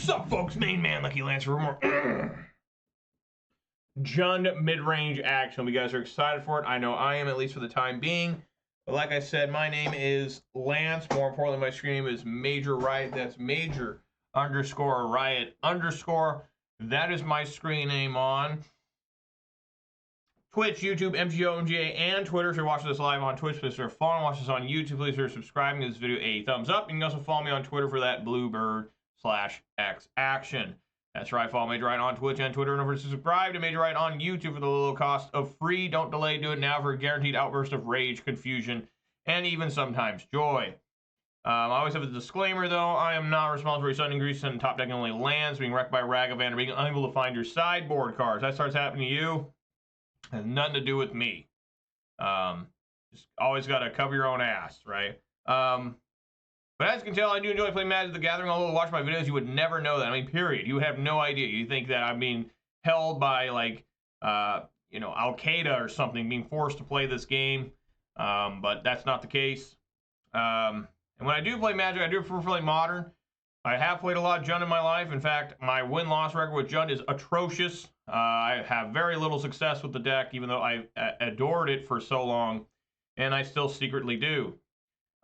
Sup, folks? Main man, Lucky Lancer for more Jund mid-range action. You guys are excited for it. I know I am, at least for the time being. But like I said, my name is Lance. More importantly, my screen name is Major Riot. That's Major _ Riot _. That is my screen name on Twitch, YouTube, MTGO, MGA, and Twitter. If you're watching this live on Twitch, please consider following. Watch this on YouTube. Please consider subscribing to this video a thumbs up. You can also follow me on Twitter for that Bluebird/X Action. That's right. Follow Major Riot on Twitch and Twitter. And over to subscribe to Major Riot on YouTube for the low cost of free. Don't delay. Do it now for a guaranteed outburst of rage, confusion, and even sometimes joy. I always have a disclaimer, though. I am not responsible for your sudden increase in top deck only lands, being wrecked by Ragavan, or being unable to find your sideboard cards. That starts happening to you. Has nothing to do with me. Just always got to cover your own ass, right? But as you can tell, I do enjoy playing Magic the Gathering. Although watch my videos, you would never know that. I mean, period. You have no idea. You think that I'm being held by, like, you know, Al Qaeda or something, being forced to play this game. But that's not the case. And when I do play Magic, I do prefer to play Modern. I have played a lot of Jund in my life. In fact, my win-loss record with Jund is atrocious. I have very little success with the deck, even though I adored it for so long, and I still secretly do.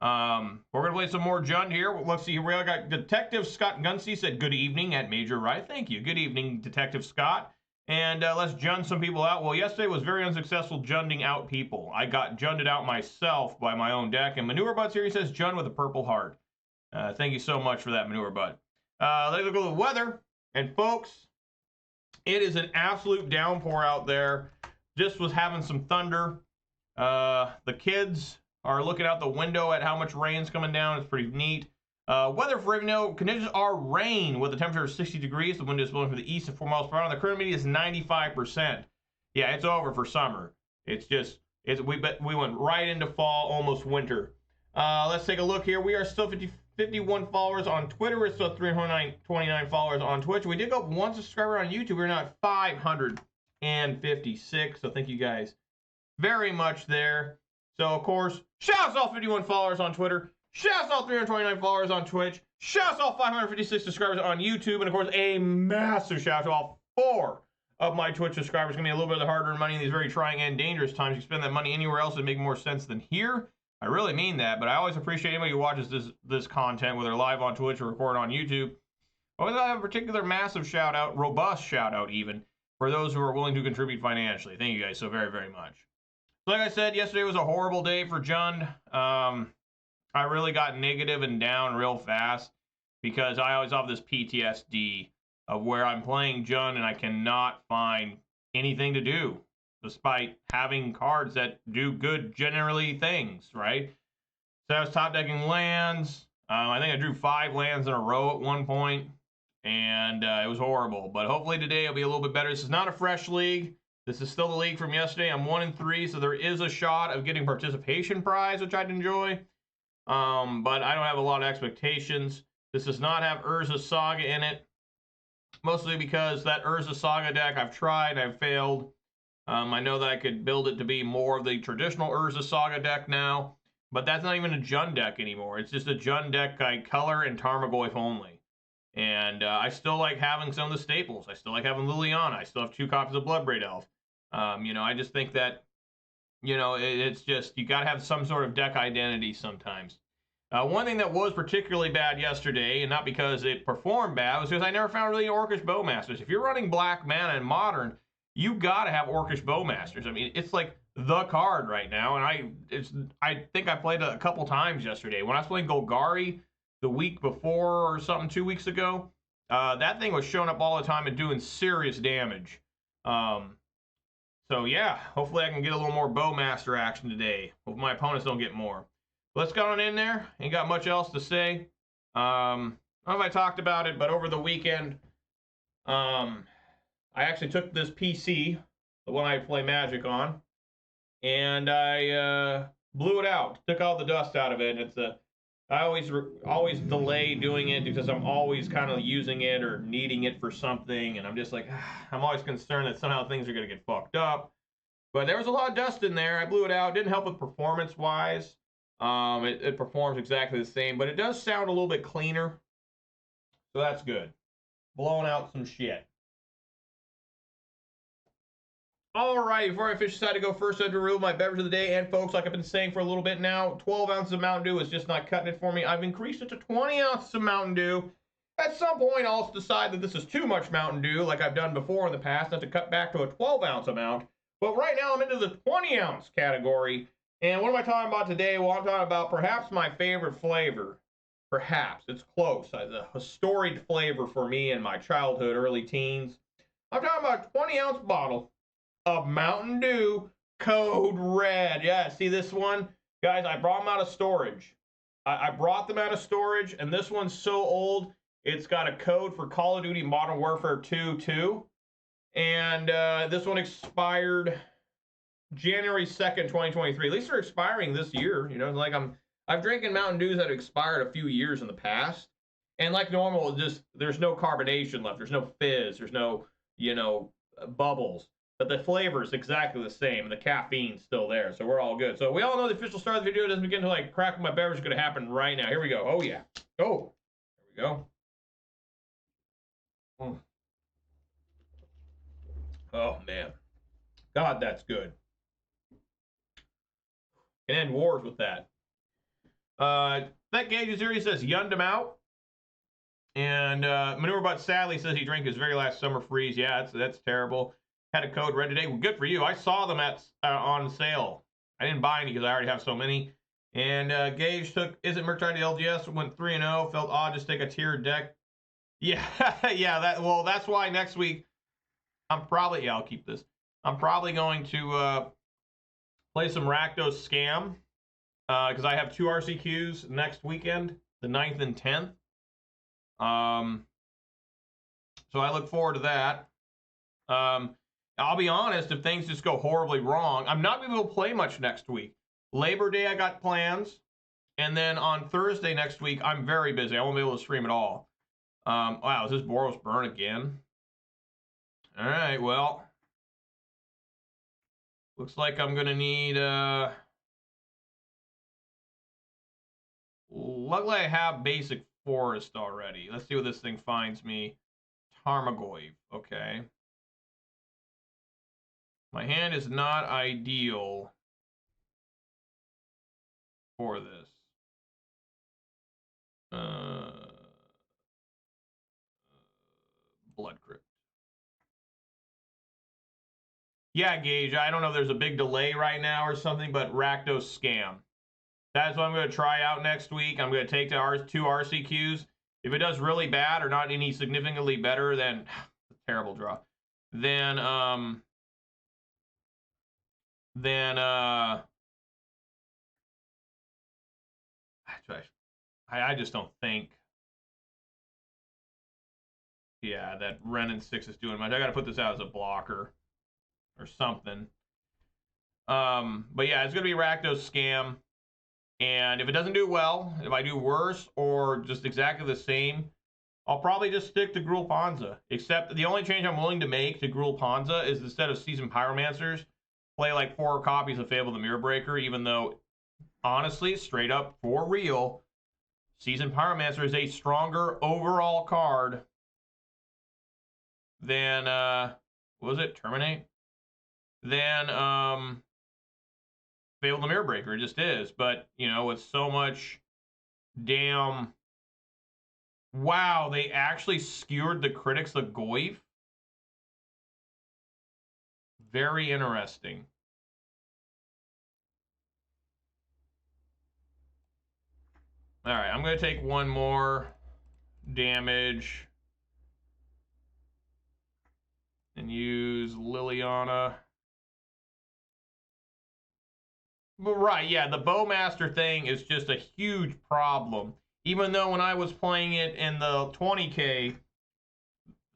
We're going to play some more Jund here. Let's see here. We got Detective Scott Gunsey said, good evening at Major Riot. Thank you. Good evening, Detective Scott. And let's Jund some people out. Well, yesterday was very unsuccessful Junding out people. I got Junded out myself by my own deck. And Manure Butt's here. He says, Jund with a purple heart. Thank you so much for that, Manure Butt. Let's look at the weather. And folks, it is an absolute downpour out there. Just was having some thunder. The kids are looking out the window at how much rain's coming down. It's pretty neat. Weather for Ravenhill, conditions are rain with a temperature of 60 degrees. The wind is blowing from the east at 4 miles per hour. The current humidity is 95%. Yeah, it's over for summer. It's just, we went right into fall, almost winter. Let's take a look here. We are still 51 followers on Twitter. We're still 329 followers on Twitch. We did go up one subscriber on YouTube. We're now at 556. So thank you guys very much there. So, of course, shouts all 51 followers on Twitter. Shouts all 329 followers on Twitch. Shouts all 556 subscribers on YouTube. And, of course, a massive shout to all 4 of my Twitch subscribers. It's going to be a little bit of hard-earned money in these very trying and dangerous times. You spend that money anywhere else, it'd make more sense than here. I really mean that, but I always appreciate anybody who watches this content, whether live on Twitch or record on YouTube. I always have a particular massive shout-out, robust shout-out even, for those who are willing to contribute financially. Thank you guys so very, very much. Like I said, yesterday was a horrible day for Jund. I really got negative and down real fast because I always have this PTSD of where I'm playing Jund and I cannot find anything to do, despite having cards that do good generally things, right? So I was top decking lands. I think I drew 5 lands in a row at one point, and it was horrible. But hopefully today it'll be a little bit better. This is not a fresh league. This is still the league from yesterday. I'm 1-3, so there is a shot of getting participation prize, which I'd enjoy. But I don't have a lot of expectations. This does not have Urza Saga in it, mostly because that Urza Saga deck I've tried, I've failed. I know that I could build it to be more of the traditional Urza Saga deck now, but that's not even a Jund deck anymore. It's just a Jund deck by color and Tarmogoyf only. And I still like having some of the staples. I still like having Liliana. I still have 2 copies of Bloodbraid Elf. You know, I just think that, you know, it's just, you got to have some sort of deck identity sometimes. One thing that was particularly bad yesterday, and not because it performed bad, was because I never found really Orcish Bowmasters. If you're running Black Mana and Modern, you got to have Orcish Bowmasters. I mean, it's like the card right now, and I think I played it a couple times yesterday. When I was playing Golgari the week before or something, 2 weeks ago, that thing was showing up all the time and doing serious damage. So yeah, hopefully I can get a little more Bowmaster action today. Hope my opponents don't get more. Let's go on in there. Ain't got much else to say. I don't know if I talked about it, but over the weekend, I actually took this PC, the one I play Magic on, and I blew it out. Took all the dust out of it. It's I always delay doing it because I'm always kind of using it or needing it for something, and I'm just like, I'm always concerned that somehow things are going to get fucked up. But there was a lot of dust in there. I blew it out. Didn't help with performance-wise. It performs exactly the same, but it does sound a little bit cleaner, so that's good. blowing out some shit. All right, before I officially decide to go first, I have to remove my beverage of the day. And folks, like I've been saying for a little bit now, 12 ounces of Mountain Dew is just not cutting it for me. I've increased it to 20 ounces of Mountain Dew. At some point, I'll decide that this is too much Mountain Dew, like I've done before in the past, and have to cut back to a 12-ounce amount. But right now, I'm into the 20-ounce category. And what am I talking about today? Well, I'm talking about perhaps my favorite flavor. Perhaps. It's close. It's a storied flavor for me in my childhood, early teens. I'm talking about a 20-ounce bottle of Mountain Dew Code Red. Yeah, see this one? Guys, I brought them out of storage. I brought them out of storage, and this one's so old, it's got a code for Call of Duty Modern Warfare 2 too. And this one expired January 2nd, 2023. At least they're expiring this year. You know, like I've drinking Mountain Dews that have expired a few years in the past. And like normal, just there's no carbonation left. There's no fizz. There's no, bubbles. But the flavor is exactly the same, and the caffeine's still there, so we're all good. So we all know the official start of the video doesn't begin until I crack my beverage. Is going to happen right now. Here we go. Oh, yeah. Oh, there we go. Oh, man. God, that's good. Can end wars with that. That Gage is here. He says, yunned him out. And Maneuverbot sadly says he drank his very last summer freeze. Yeah, that's terrible. Had a code red today. Well, good for you. I saw them on sale. I didn't buy any because I already have so many. And Gage took Izzet Merc tried to LGS, went 3-0. Felt odd to take a tiered deck. Yeah, yeah. That's why next week I'll keep this. I'm probably going to play some Rakdos Scam because I have 2 RCQs next weekend, the 9th and 10th. So I look forward to that. I'll be honest, if things just go horribly wrong, I'm not going to be able to play much next week. Labor Day, I got plans. And then on Thursday next week, I'm very busy. I won't be able to stream at all. Wow, is this Boros burn again? All right, well. Looks like I'm going to need... Luckily, I have basic forest already. Let's see what this thing finds me. Tarmogoyf, okay. My hand is not ideal for this. Blood Crypt. Yeah, Gage, I don't know if there's a big delay right now or something, but Rakdos Scam. That's what I'm going to try out next week. I'm going to take to 2 RCQs. If it does really bad or not any significantly better, then terrible draw. Then I just don't think. Yeah, that Ren and 6 is doing much. I got to put this out as a blocker or something. But yeah, it's going to be Rakdos Scam. And if it doesn't do well, if I do worse or just exactly the same, I'll probably just stick to Gruul Panza. Except the only change I'm willing to make to Gruul Panza is instead of Seasoned Pyromancers, play like 4 copies of Fable the Mirror Breaker, even though, honestly, straight up, for real, Seasoned Pyromancer is a stronger overall card than, what was it, Terminate? Than, Fable the Mirror Breaker. It just is. But, with so much damn... Wow, they actually skewered the critics of Goyf? Very interesting. Alright, I'm going to take 1 more damage. And use Liliana. But right, yeah, the Bowmaster thing is just a huge problem. Even though when I was playing it in the 20K,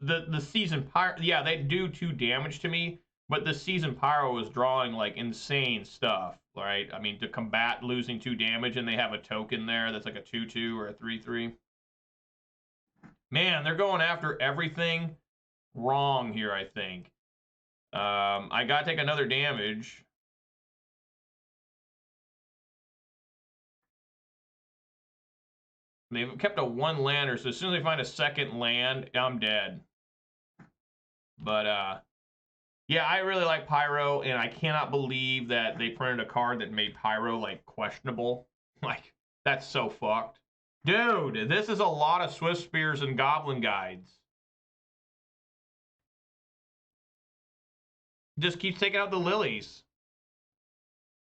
the Seasoned Pyro, yeah, they do 2 damage to me, but the Seasoned Pyro was drawing like insane stuff, right? I mean, to combat losing 2 damage, and they have a token there that's like a 2/2 or a 3/3. Man, they're going after everything wrong here, I think. I gotta take another damage. They've kept a 1-lander, so as soon as they find a second land, I'm dead. But, yeah, I really like Pyro, and I cannot believe that they printed a card that made Pyro, like, questionable. Like, that's so fucked. Dude, this is a lot of Swift Spears and Goblin Guides. Just keeps taking out the lilies.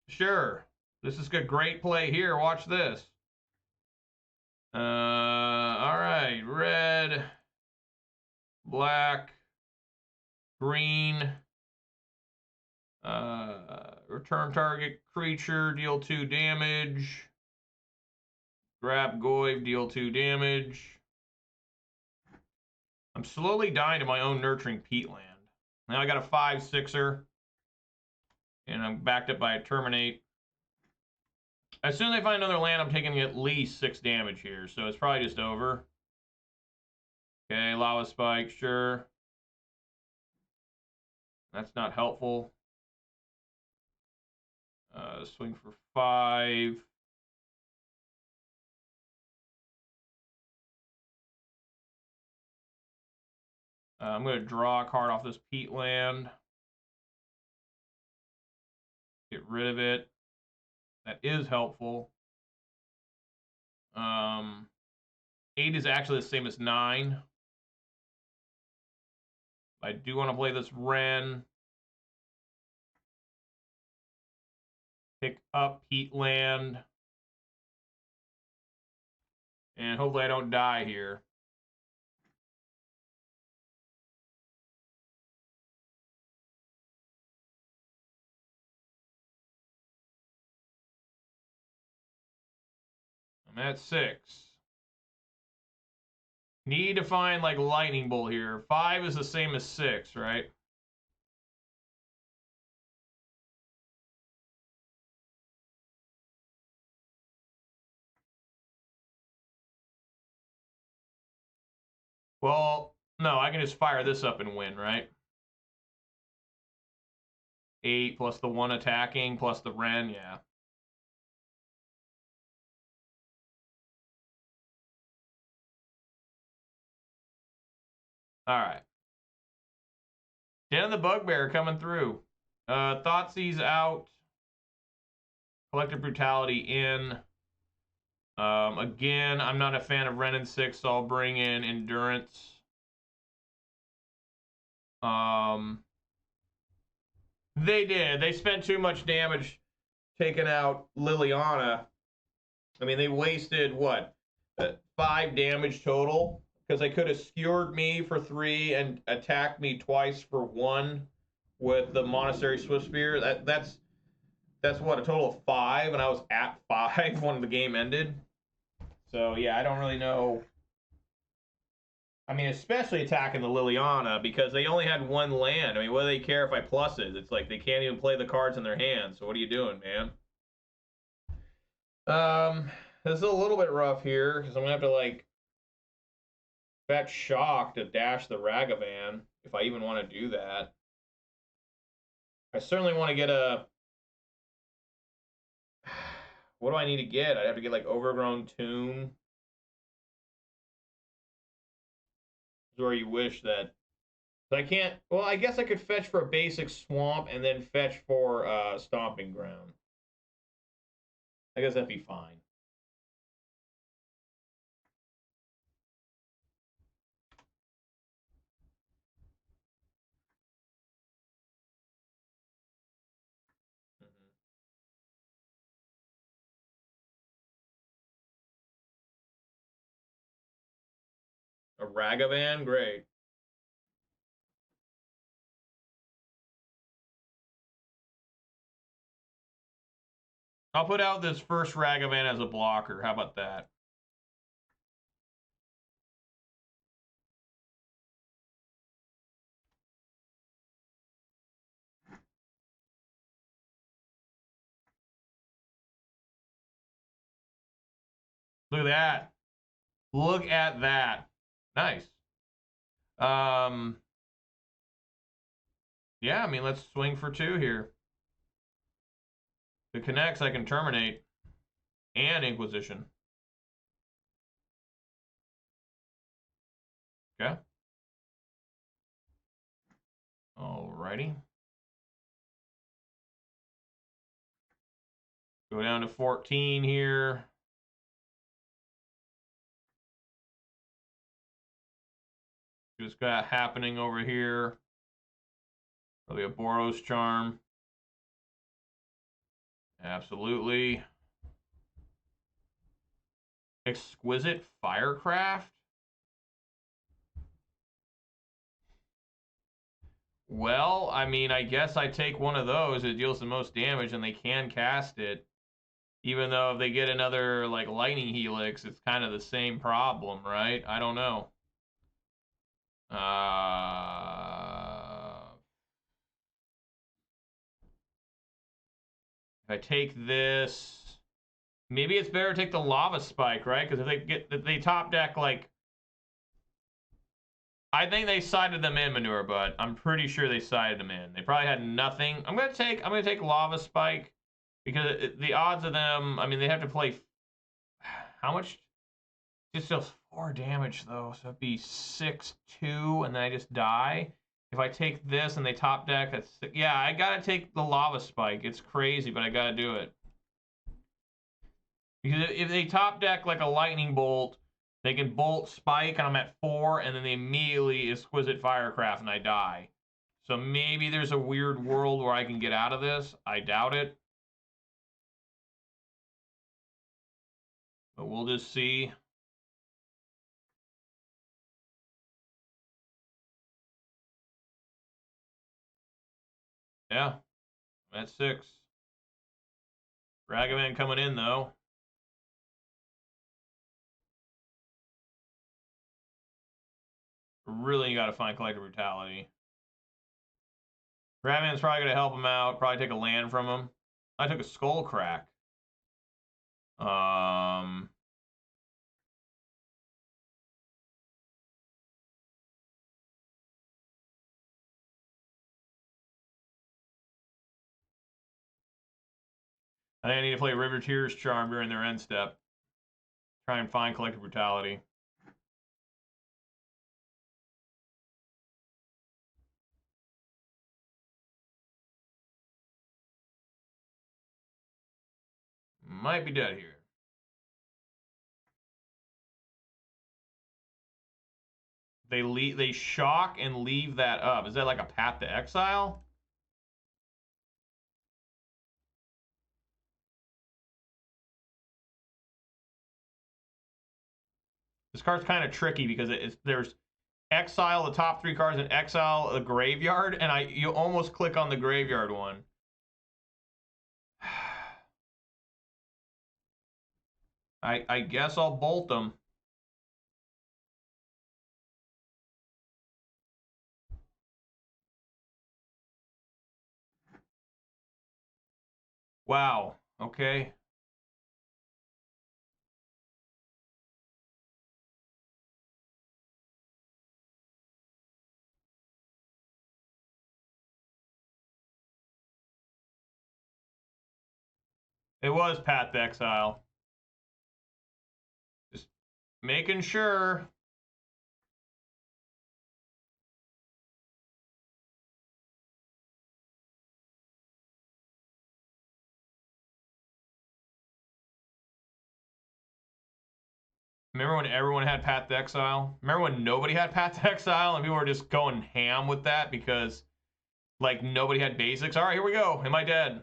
Sure. This is a great play here. Watch this. All right. Red, black, green. Return target creature, deal 2 damage. Grab Goyve, deal 2 damage. I'm slowly dying to my own Nurturing Peatland. Now I got a 5/6er. And I'm backed up by a Terminate. As soon as I find another land, I'm taking at least 6 damage here. So it's probably just over. Okay, Lava Spike, sure. That's not helpful. Swing for 5. I'm going to draw a card off this Peatland. Get rid of it. That is helpful. 8 is actually the same as 9. I do want to play this Wren. Pick up Peatland. And hopefully I don't die here. I'm at 6. Need to find, like, Lightning Bolt here. 5 is the same as 6, right? Well, no, I can just fire this up and win, right? 8 plus the 1 attacking plus the Wren, yeah. All right. Den of the Bugbear coming through. Thoughtseize out. Collective Brutality in. Again, I'm not a fan of Wrenn and 6, so I'll bring in Endurance. They did. They spent too much damage taking out Liliana. I mean, they wasted, what, 5 damage total? Because they could have skewered me for 3 and attacked me twice for 1 with the Monastery Swift Spear. That's what, a total of 5, and I was at 5 when the game ended. So, yeah, I don't really know. I mean, especially attacking the Liliana, because they only had 1 land. I mean, what do they care if I pluses? It's like they can't even play the cards in their hand, so what are you doing, man? This is a little bit rough here, because I'm going to have to, like, fetch Shock to dash the Ragavan, if I even want to do that. I certainly want to get a... What do I need to get? I'd have to get, like, Overgrown Tomb. Where you wish that... I can't... Well, I guess I could fetch for a basic Swamp and then fetch for Stomping Ground. I guess that'd be fine. A Ragavan? Great. I'll put out this first Ragavan as a blocker. How about that? Look at that. Look at that. Nice. Yeah, I mean, let's swing for 2 here. If it connects, I can terminate. And Inquisition. Okay. Alrighty. Go down to 14 here. What's got happening over here? Probably a Boros charm. Absolutely. Exquisite Firecraft. Well, I mean, I guess I take one of those. It deals the most damage, and they can cast it. Even though if they get another, like, Lightning Helix, it's kind of the same problem, right? I don't know. If I take this, maybe it's better to take the Lava Spike, right? Because if they top deck, like, I think they sided them in, Manure, but I'm pretty sure they sided them in. They probably had nothing. I'm gonna take Lava Spike because the odds of them. I mean, they have to play. How much? Just does 4 damage though, so it'd be 6-2, and then I just die. If I take this and they top deck, that's yeah. I gotta take the Lava Spike. It's crazy, but I gotta do it because if they top deck like a Lightning Bolt. They can Bolt Spike, and I'm at 4, and then they immediately Exquisite Firecraft, and I die. So maybe there's a weird world where I can get out of this. I doubt it. But we'll just see. Yeah, I'm at 6. Ragavan coming in, though. Really got to find Collective Brutality. Ragavan's probably going to help him out. Probably take a land from him. I took a Skull Crack. I think I need to play River Tears Charm during their end step. Try and find Collective Brutality. Might be dead here. They shock and leave that up. Is that like a Path to Exile? This card's kind of tricky because there's exile the top 3 cards and exile the graveyard, and you almost click on the graveyard one. I guess I'll bolt them. Wow. Okay. It was Path to Exile. Just making sure. Remember when everyone had Path to Exile? Remember when nobody had Path to Exile and people were just going ham with that because, like, nobody had basics? All right, here we go. Am I dead?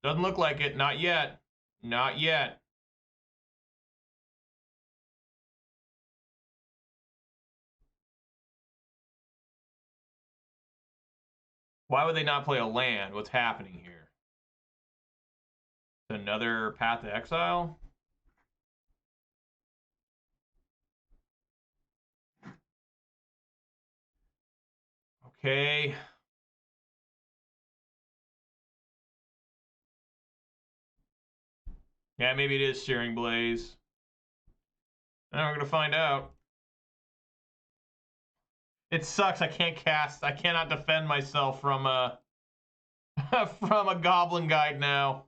Doesn't look like it. Not yet. Not yet. Why would they not play a land? What's happening here? Another Path to Exile? Okay. Yeah, maybe it is Searing Blaze. Now we're gonna find out. It sucks. I can't cast. I cannot defend myself from a from a Goblin Guide now.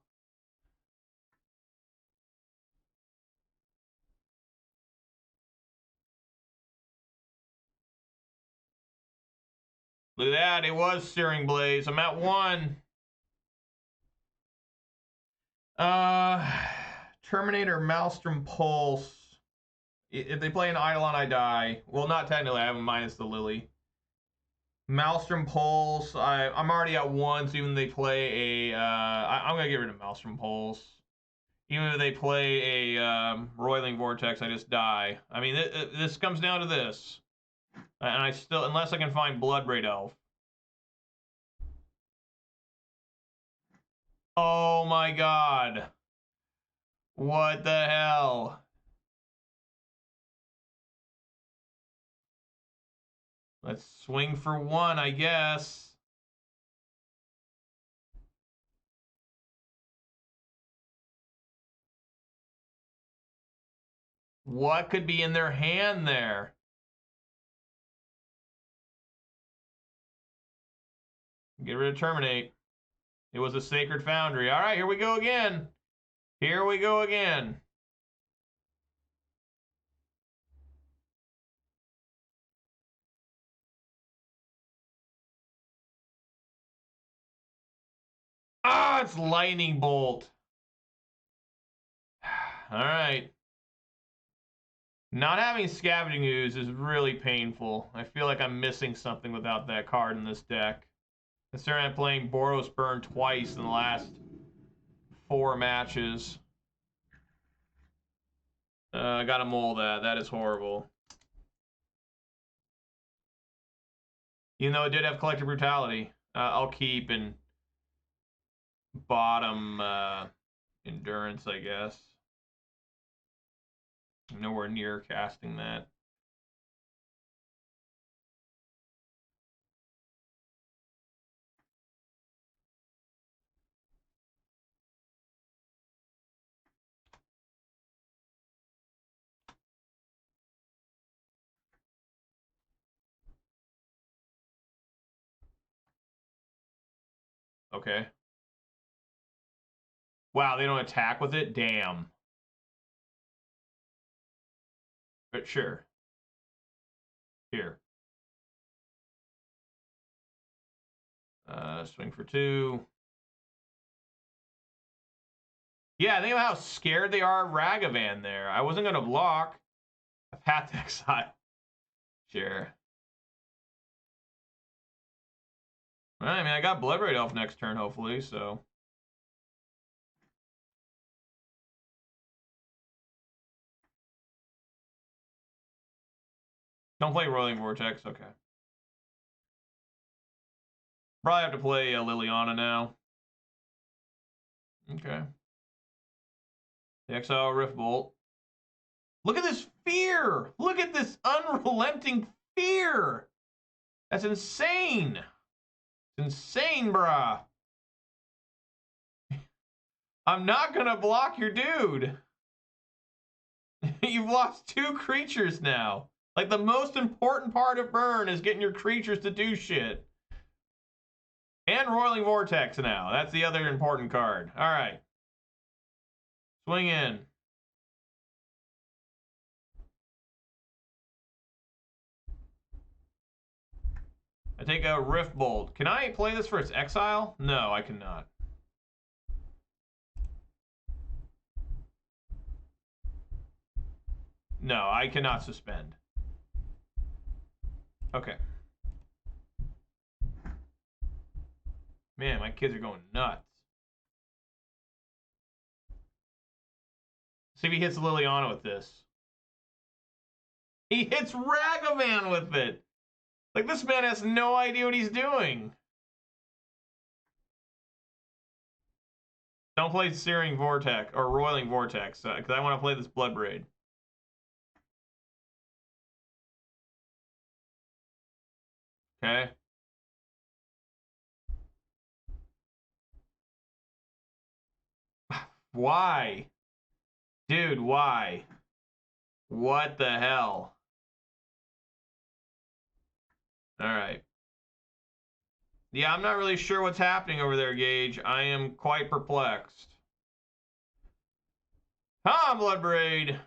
Look at that. It was Searing Blaze. I'm at 1. Terminator, Maelstrom, Pulse. If they play an Eidolon, I die. Well, not technically. I have a minus the Lily. Maelstrom, Pulse. I'm already at 1, so even if they play a... I'm going to get rid of Maelstrom, Pulse. Even if they play a Roiling Vortex, I just die. I mean, this comes down to this. And I still... Unless I can find Bloodbraid Elf. Oh my god. What the hell? Let's swing for 1, I guess. What could be in their hand there? Get rid of Terminate. It was a Sacred Foundry. All right, here we go again. Here we go again. Ah, it's Lightning Bolt. All right. Not having Scavenging Ooze is really painful. I feel like I'm missing something without that card in this deck. Considering I'm playing Boros Burn twice in the last 4 matches. I gotta mull that. That is horrible. Even though it did have Collective Brutality, I'll keep and bottom Endurance, I guess. Nowhere near casting that. Okay. Wow, they don't attack with it? Damn. But sure. Here. Swing for 2. Yeah, think about how scared they are of Ragavan there. I wasn't going to block. I've had to exile. Sure. Well, I mean, I got Bloodbraid Elf next turn, hopefully, so... Don't play Roiling Vortex, okay. Probably have to play Liliana now. Okay. The Exile Rift Bolt. Look at this fear! Look at this unrelenting fear! That's insane! It's insane, brah. I'm not gonna block your dude. You've lost 2 creatures now. Like, the most important part of Burn is getting your creatures to do shit. And Roiling Vortex now. That's the other important card. All right. Swing in. I take a Rift Bolt. Can I play this for its exile? No, I cannot. No, I cannot suspend. Okay. Man, my kids are going nuts. See if he hits Liliana with this. He hits Ragavan with it. Like, this man has no idea what he's doing. Don't play Searing Vortex or Roiling Vortex, because I want to play this Bloodbraid. Okay. Why? Dude, why? What the hell? Alright. Yeah, I'm not really sure what's happening over there, Gage. I am quite perplexed. Come on, Bloodbraid.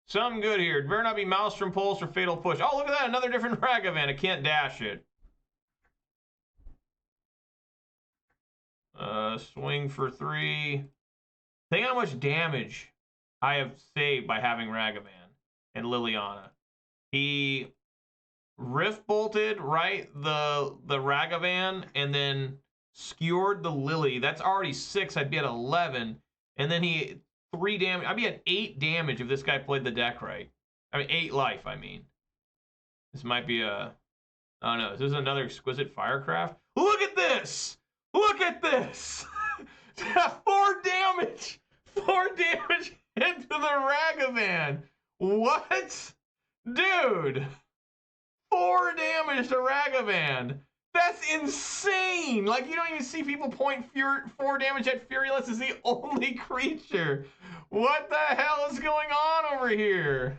Something good here. It better not be Maelstrom Pulse or Fatal Push. Oh, look at that. Another different Ragavan. I can't dash it. Swing for 3. Think how much damage I have saved by having Ragavan and Liliana. He Rift bolted, right, the Ragavan, and then skewered the Lily. That's already 6. I'd be at 11. And then he 3 damage. I'd be at 8 damage if this guy played the deck right. I mean, 8 life, I mean. This might be a... Oh, no. Is this another Exquisite Firecraft? Look at this! Look at this! 4 damage! 4 damage into the Ragavan! What? Dude! 4 damage to Ragavan! That's insane! Like, you don't even see people point 4 damage at Furulence as the only creature. What the hell is going on over here?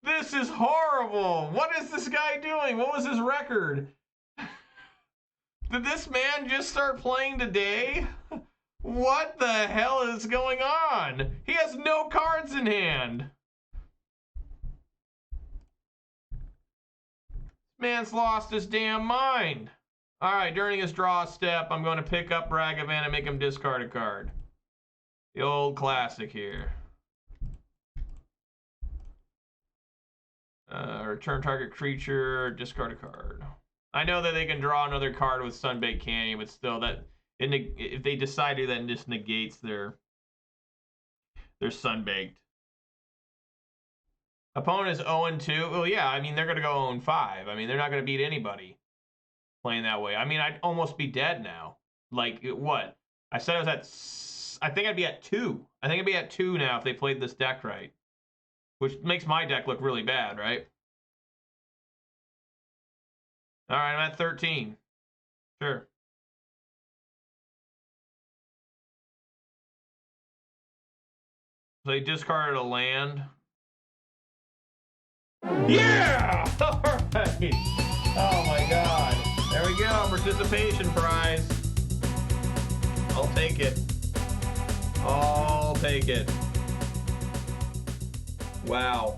This is horrible. What is this guy doing? What was his record? Did this man just start playing today? What the hell is going on? He has no cards in hand. Man's lost his damn mind. All right, during his draw step, I'm going to pick up Ragavan and make him discard a card. The old classic here. Return target creature, discard a card. I know that they can draw another card with Sunbaked Canyon, but still, that if they decide to, then just negates their Sunbaked. Opponent is 0-2. Well, yeah, I mean, they're going to go 0-5. I mean, they're not going to beat anybody playing that way. I mean, I'd almost be dead now. Like, what? I said I was at... I think I'd be at 2. I think I'd be at 2 now if they played this deck right. Which makes my deck look really bad, right? All right, I'm at 13. Sure. So they discarded a land. Yeah! All right. Oh my God. There we go. Participation prize. I'll take it. I'll take it. Wow.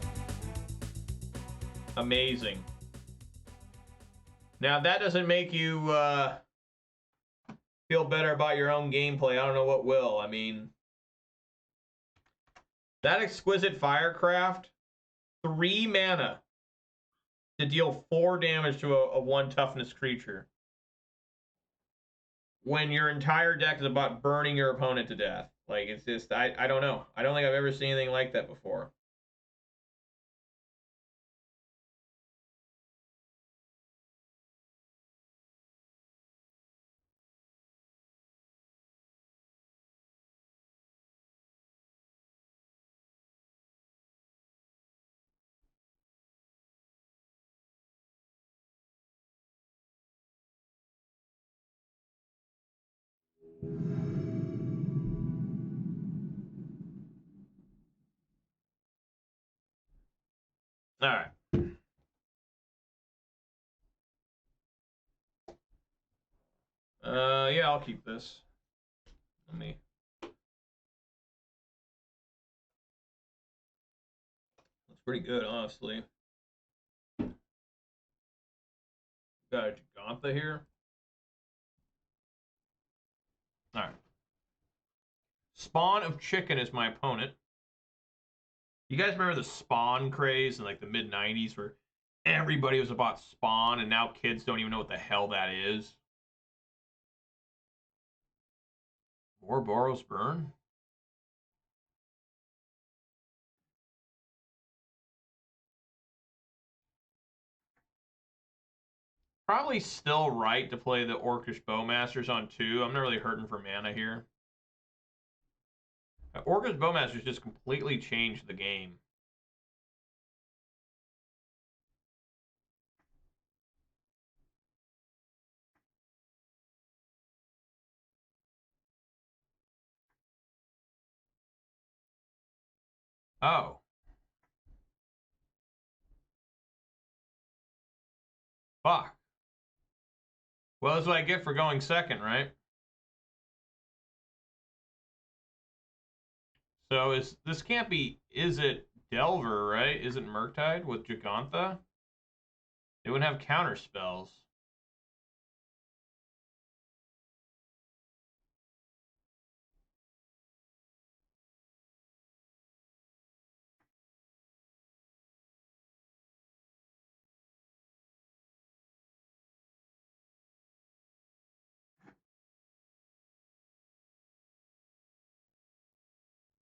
Amazing. Now, if that doesn't make you feel better about your own gameplay, I don't know what will. I mean, that Exquisite Firecraft, 3 mana to deal 4 damage to a 1 toughness creature. When your entire deck is about burning your opponent to death. Like, it's just, I don't know. I don't think I've ever seen anything like that before. All right. Yeah, I'll keep this. Let me. That's pretty good, honestly. Got a Gigantha here. All right. Spawn of Chicken is my opponent. You guys remember the Spawn craze in like the mid-90s where everybody was about Spawn and now kids don't even know what the hell that is? More Boros Burn? Probably still right to play the Orcish Bowmasters on 2. I'm not really hurting for mana here. Orcish Bowmasters just completely changed the game. Oh. Fuck. Well, that's what I get for going second, right? So this can't be Izzet Delver, right? Isn't Murktide with Gigantha? They wouldn't have counter spells.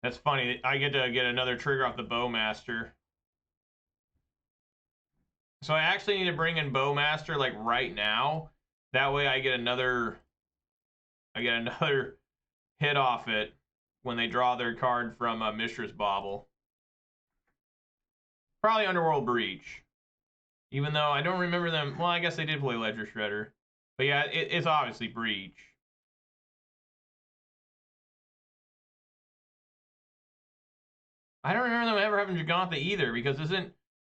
That's funny. I get to get another trigger off the Bowmaster. So I actually need to bring in Bowmaster like right now. That way I get another hit off it when they draw their card from Mishra's Bauble. Probably Underworld Breach. Even though I don't remember them. Well, I guess they did play Ledger Shredder. But yeah, it's obviously Breach. I don't remember them ever having Gigantha either, because isn't...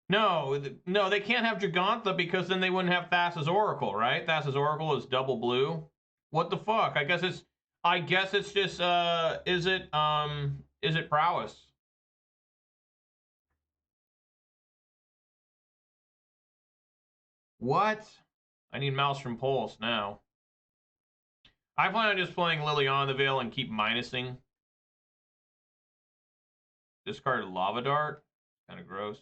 No, they can't have Gigantha because then they wouldn't have Thassa's Oracle, right? Thassa's Oracle is double blue. What the fuck? I guess it's just Izzet Prowess. What? I need Maelstrom Pulse now. I plan on just playing Liliana the Veil and keep minusing. Discard Lava Dart. Kind of gross.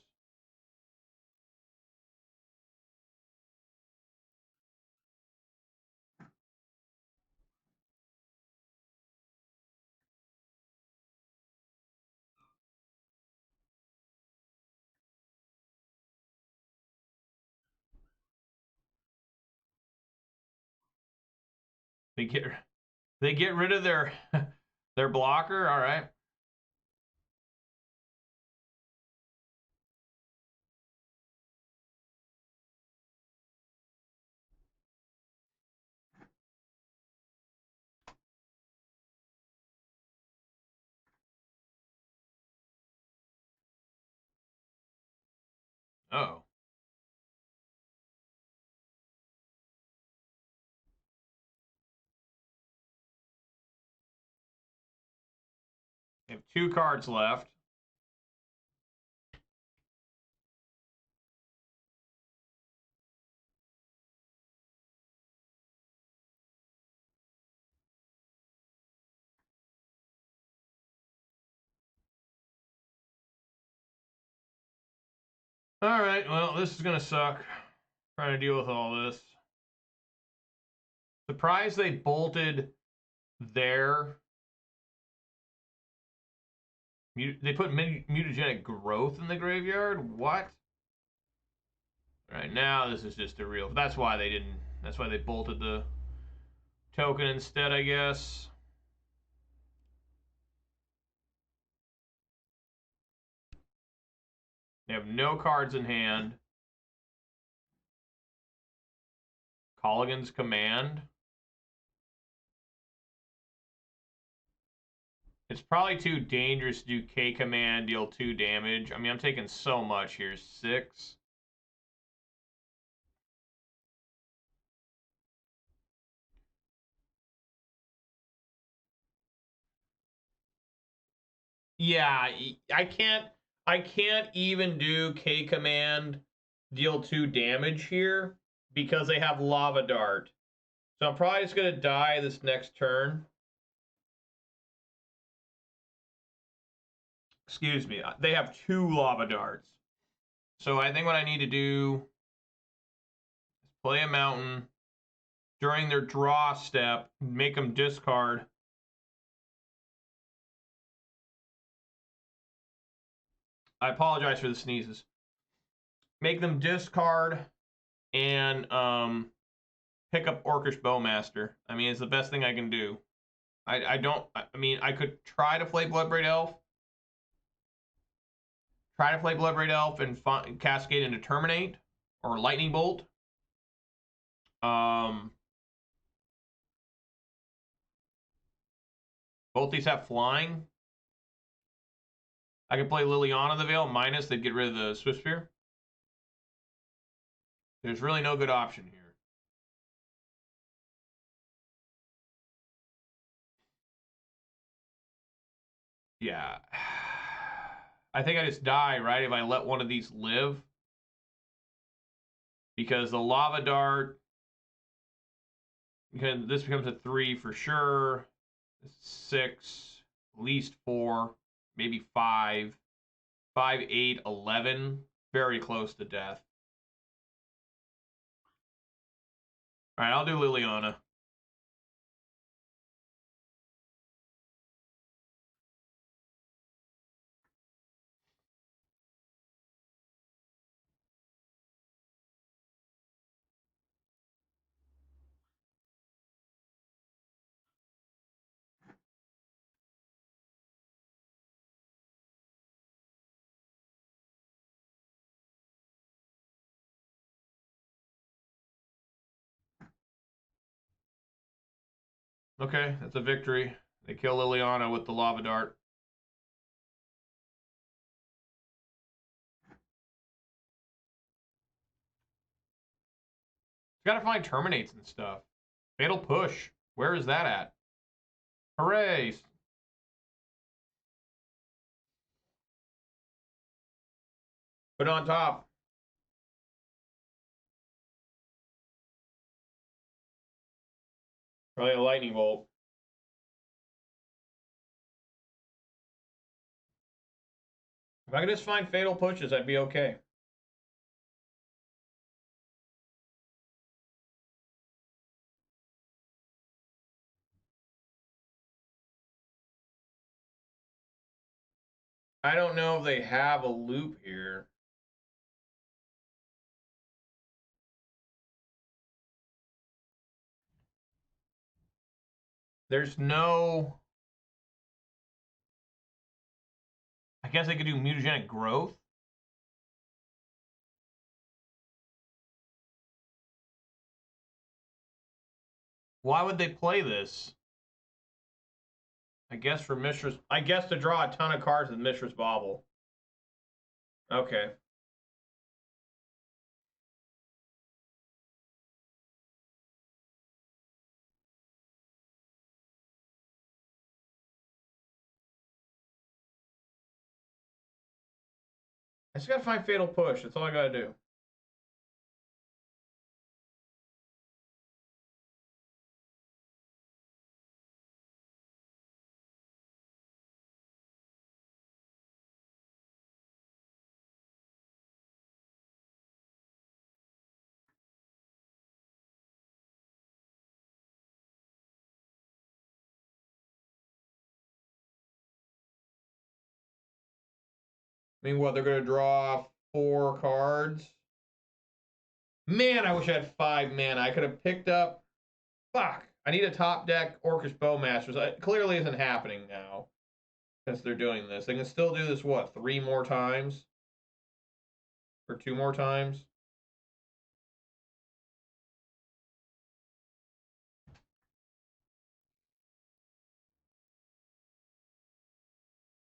They get rid of their their blocker. All right. Oh. They have 2 cards left. All right. Well, this is gonna suck. Trying to deal with all this. Surprised they bolted their... They put mutagenic growth in the graveyard? What? Alright, now this is just a real... That's why they didn't... That's why they bolted the token instead, I guess. They have no cards in hand. Colligan's Command. It's probably too dangerous to do K Command, deal 2 damage. I mean, I'm taking so much here. 6. Yeah, I can't even do K Command, deal 2 damage here because they have Lava Dart. So I'm probably just going to die this next turn. Excuse me. They have 2 Lava Darts. So I think what I need to do is play a Mountain during their draw step, make them discard. I apologize for the sneezes. Make them discard and pick up Orcish Bowmaster. I mean, it's the best thing I can do. I mean, I could try to play Bloodbraid Elf. Try to play Bloodbraid Elf and Cascade into Terminate or Lightning Bolt. Both these have flying. I could play Liliana the Veil minus. They'd get rid of the Swift Spear. There's really no good option here. Yeah. I think I just die, right, if I let one of these live. Because the Lava Dart... This becomes a 3 for sure. 6, at least 4, maybe 5. 5, 8, 11. Very close to death. All right, I'll do Liliana. Okay, that's a victory. They kill Liliana with the lava dart. Gotta find terminates and stuff. Fatal push. Where is that at? Hooray! Put it on top. Probably a lightning bolt. If I could just find fatal pushes, I'd be okay. I don't know if they have a loop here. There's no... I guess they could do mutagenic growth. Why would they play this? I guess for Mistress... I guess to draw a ton of cards with Mistress Bauble. Okay. I just gotta find fatal push. That's all I gotta do. I mean, what, they're going to draw 4 cards? Man, I wish I had 5 mana. I could have picked up... Fuck! I need a top deck Orcish Bowmasters. It clearly isn't happening now. Since they're doing this. They can still do this, what, 3 more times? Or 2 more times?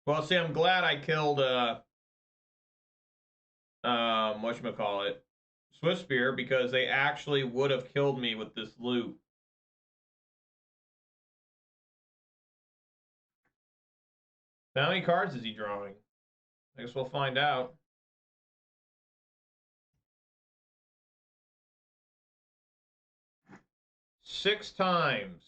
Well, see, I'm glad I killed, whatchamacallit, Swiftspear, because they actually would have killed me with this loop. How many cards is he drawing? I guess we'll find out. Six times.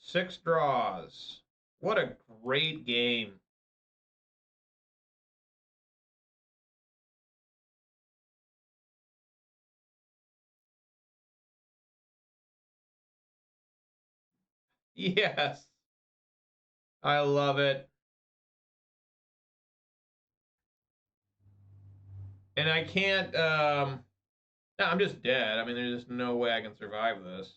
6 draws. What a great game. Yes. I love it. And I can't, no, I'm just dead. I mean, there's just no way I can survive this.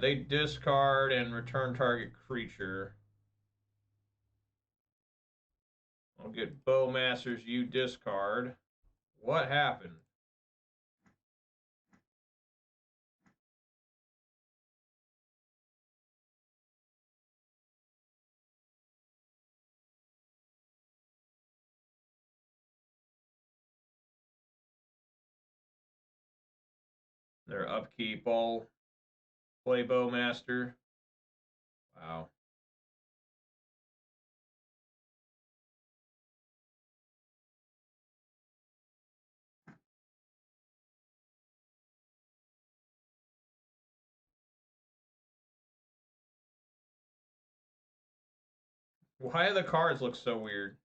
They discard and return target creature. I'll get Bowmasters, you discard. What happened? Their upkeep all play Bowmaster. Wow. Why do the cards look so weird?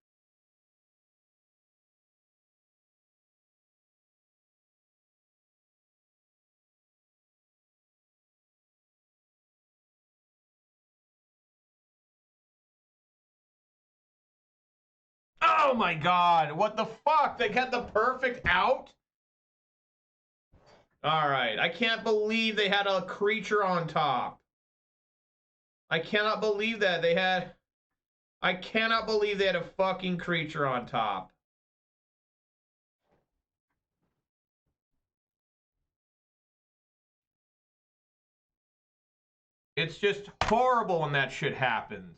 Oh my god, what the fuck? They got the perfect out? Alright, I can't believe they had a creature on top. I cannot believe that they had... I cannot believe they had a fucking creature on top. It's just horrible when that shit happens.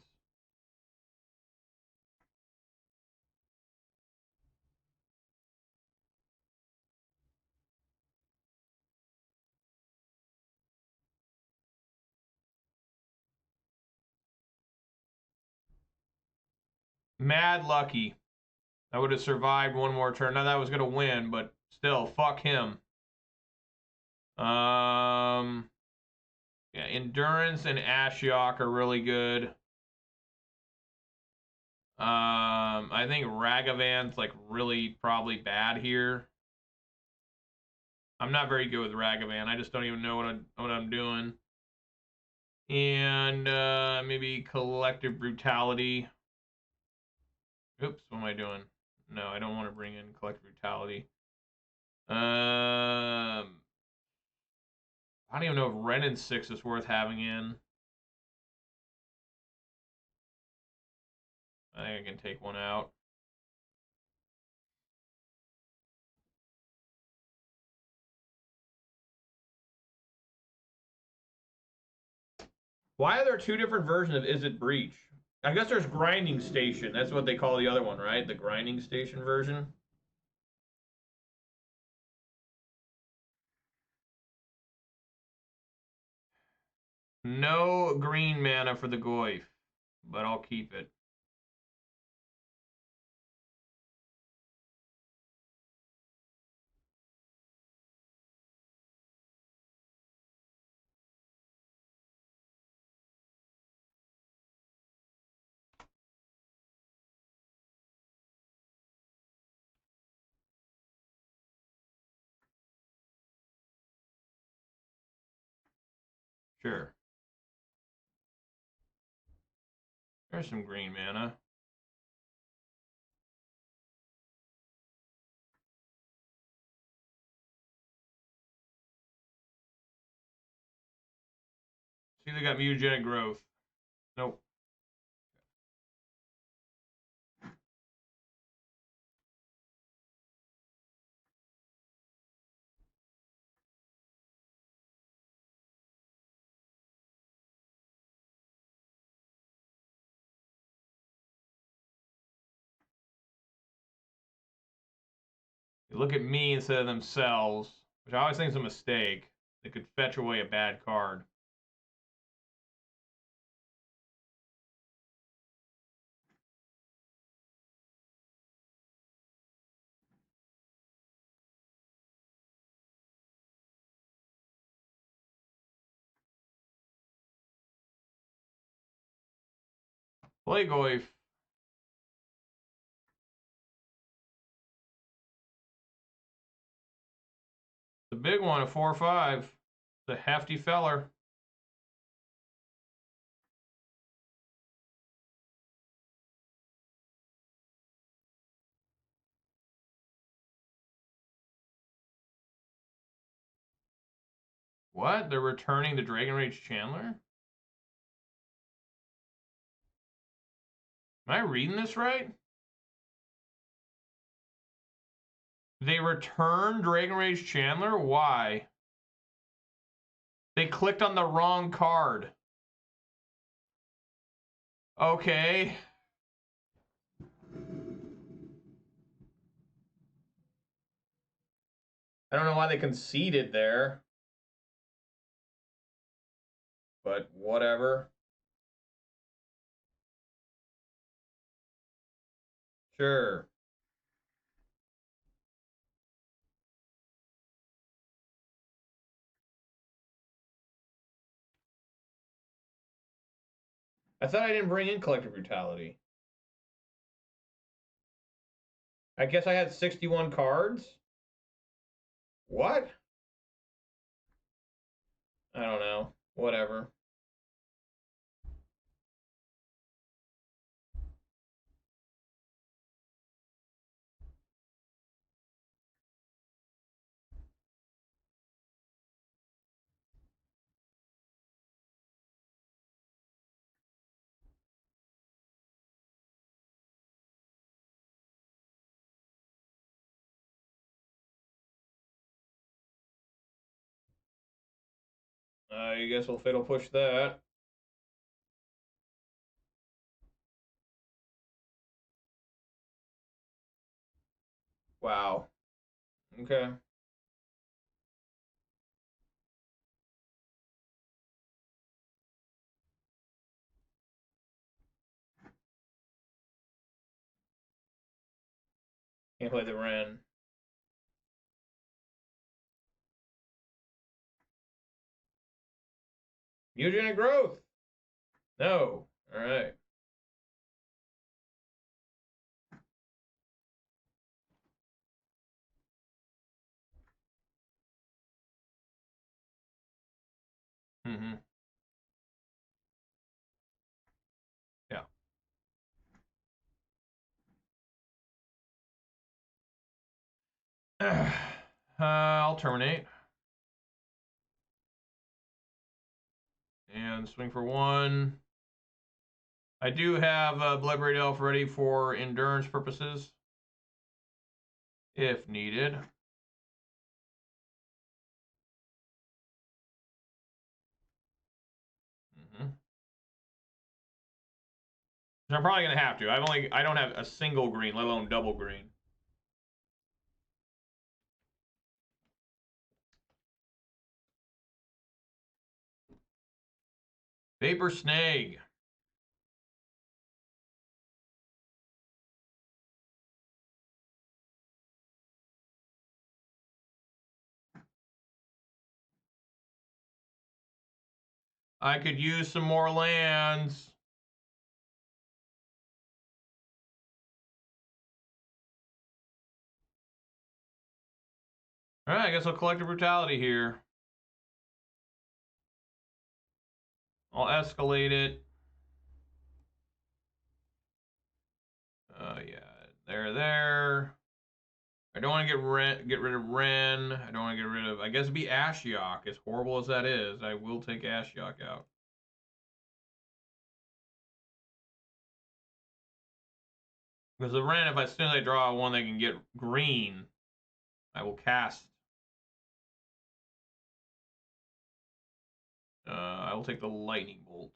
Mad lucky. I would have survived one more turn. Now that was going to win, but still, fuck him. Yeah, Endurance and Ashiok are really good. I think Ragavan's like really probably bad here. I'm not very good with Ragavan. I just don't even know what I'm doing. And maybe Collective Brutality. Oops, what am I doing? No, I don't want to bring in Collective Brutality. I don't even know if Ren and 6 is worth having in. I think I can take one out. Why are there two different versions of Izzet Breach? I guess there's Grinding Station. That's what they call the other one, right? The Grinding Station version. No green mana for the Goyf, but I'll keep it. Sure. There's some green mana. See, they got mutagenic growth. Nope. They look at me instead of themselves, which I always think is a mistake. They could fetch away a bad card. Play Goyf. The big one, a 4/5. The hefty feller. What? They're returning the Dragon Rage Chandler? Am I reading this right? They returned Dragon Rage Chandler? Why? They clicked on the wrong card. Okay. I don't know why they conceded there. But whatever. Sure. I thought I didn't bring in Collective Brutality. I guess I had 61 cards? What? I don't know. Whatever. I guess we'll fatal push that. Wow. Okay. Can't play the Ren. Mutagenic growth. No. All right. Mm-hmm. Yeah. I'll terminate. And swing for 1. I do have Bloodbraid Elf ready for endurance purposes, if needed. Mm-hmm. I'm probably gonna have to. I don't have a single green, let alone double green. Vapor Snag. I could use some more lands. All right, I guess I'll collect a brutality here. I'll escalate it. Yeah, there. I don't want to get rid of Ren. I don't want to get rid of. I guess it'd be Ashiok. As horrible as that is, I will take Ashiok out. Because the Ren, if as soon as I draw one that can get green, I will cast. I will take the Lightning Bolt.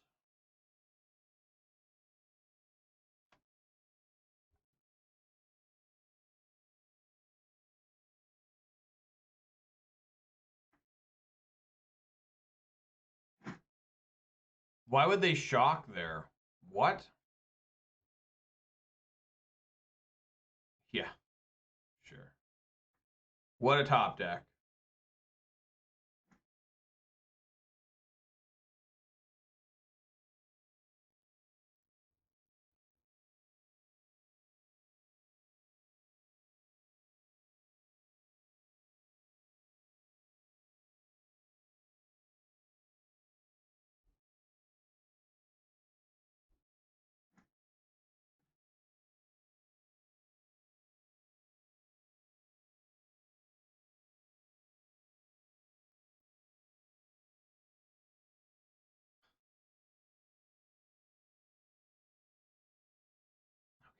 Why would they shock there? What? Yeah, sure. What a top deck.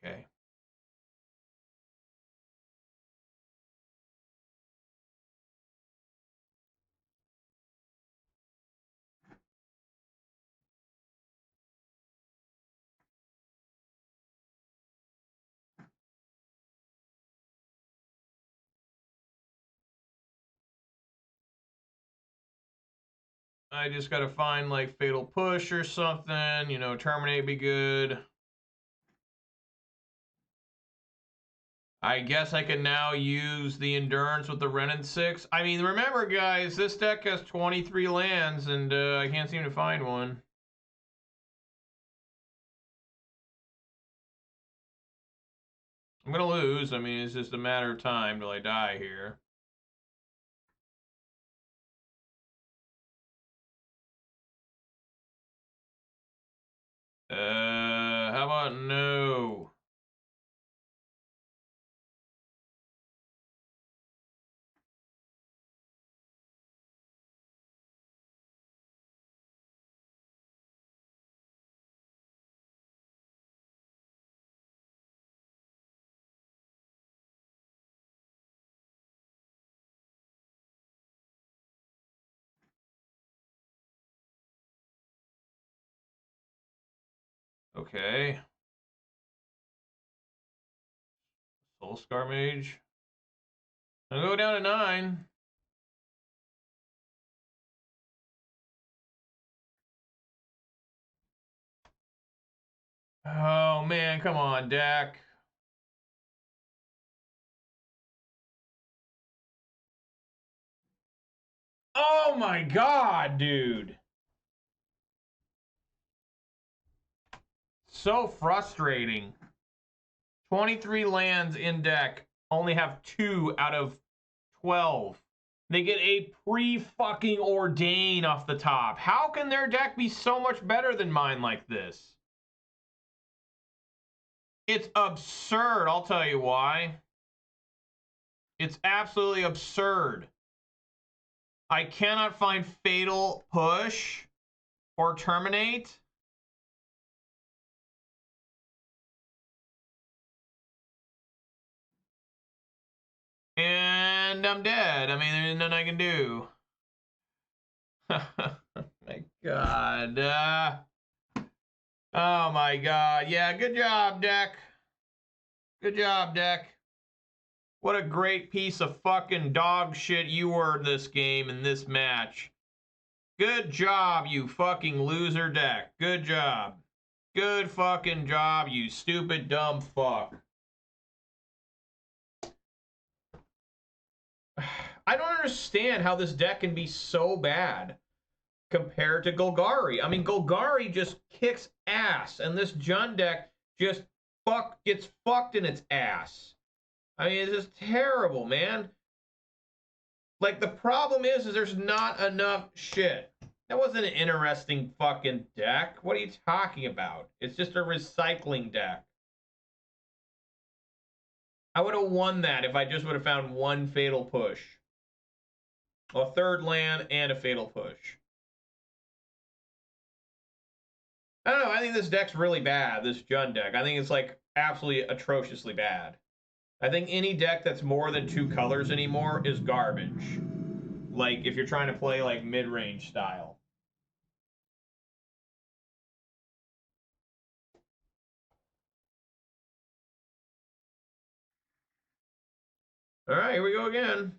Okay. I just gotta find like Fatal Push or something. You know, Terminate be good. I guess I can now use the Endurance with the Renin 6. I mean, remember, guys, this deck has 23 lands, and I can't seem to find one. I'm gonna lose. I mean, it's just a matter of time till I die here. How about no? Okay. Soul Scar Mage. I'll go down to 9. Oh, man. Come on, deck. Oh, my God, dude. So frustrating. 23 lands in deck. Only have 2 out of 12. They get a pre-fucking ordain off the top. How can their deck be so much better than mine like this? It's absurd, I'll tell you why. It's absolutely absurd. I cannot find Fatal Push or Terminate. And I'm dead. I mean, there's nothing I can do. My God. Oh, my God. Yeah, good job, deck. Good job, deck. What a great piece of fucking dog shit you were this game in this match. Good job, you fucking loser deck. Good job. Good fucking job, you stupid dumb fuck. I don't understand how this deck can be so bad compared to Golgari. I mean, Golgari just kicks ass, and this Jund deck just gets fucked in its ass. I mean, it's just terrible, man. Like, the problem is there's not enough shit. That wasn't an interesting fucking deck. What are you talking about? It's just a recycling deck. I would have won that if I just would have found one Fatal Push. A third land and a Fatal Push. I don't know. I think this deck's really bad, this Jund deck. I think it's, like, absolutely atrociously bad. I think any deck that's more than 2 colors anymore is garbage. Like, if you're trying to play, like, mid-range style. All right, here we go again.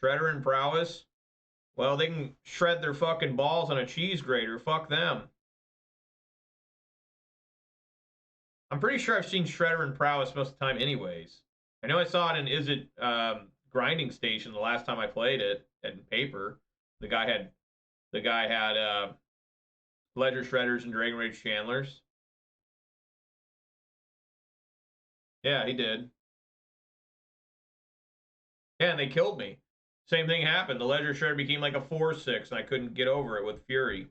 Shredder and Prowess. Well, they can shred their fucking balls on a cheese grater. Fuck them. I'm pretty sure I've seen Shredder and Prowess most of the time anyways. I know I saw it in Izzet Grinding Station the last time I played it in paper. The guy had Ledger Shredders and Dragon Rage Chandlers. Yeah, he did. Yeah, and they killed me. Same thing happened. The Ledger Shredder became like a 4/6, and I couldn't get over it with Fury.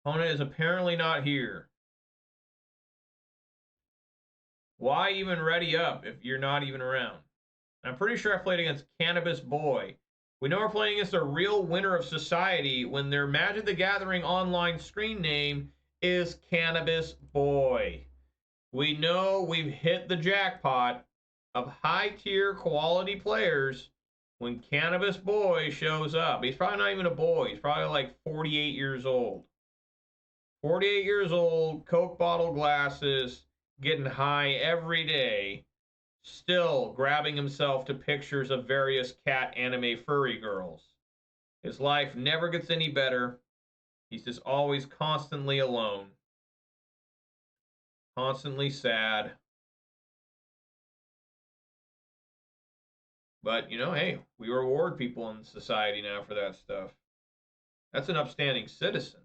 Opponent is apparently not here. Why even ready up if you're not even around? I'm pretty sure I played against Cannabis Boy. We know we're playing against a real winner of society when their Magic the Gathering online screen name is Cannabis Boy. We know we've hit the jackpot of high-tier quality players when Cannabis Boy shows up. He's probably not even a boy. He's probably like 48 years old. 48 years old, Coke bottle glasses, getting high every day, still grabbing himself to pictures of various cat anime furry girls. His life never gets any better. He's just always constantly alone, constantly sad. But, you know, hey, we reward people in society now for that stuff. That's an upstanding citizen.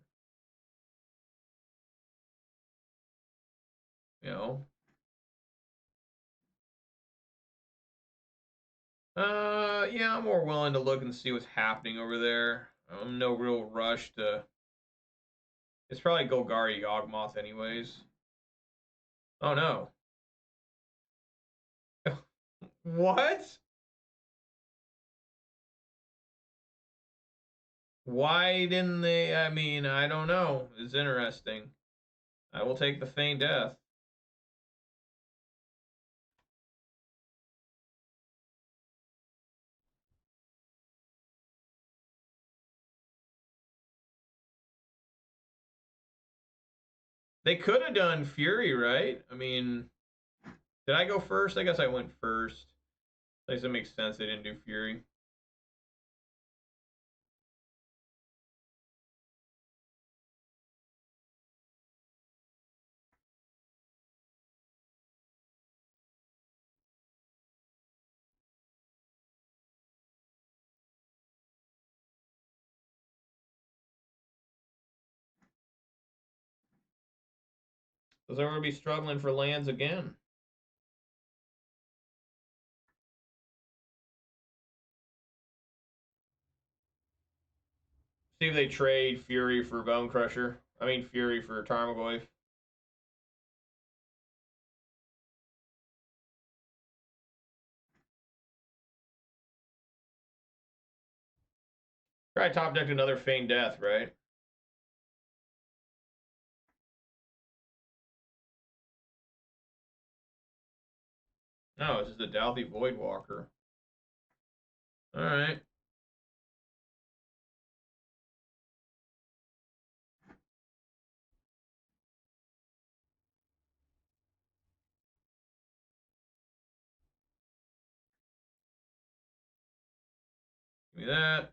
You know? Yeah, I'm more willing to look and see what's happening over there. I'm no real rush to... It's probably Golgari Yawgmoth anyways. Oh, no. What? Why didn't they? I mean, I don't know. It's interesting. I will take the feign death. They could have done Fury, right? I mean, did I go first? I guess I went first. I guess it makes sense they didn't do Fury. Because I'm going to be struggling for lands again. See if they trade Fury for Bone Crusher. I mean, Fury for Tarmogoyf. Try top deck another Feign Death, right? No, it's just a Dalthy Voidwalker. Alright. Give me that.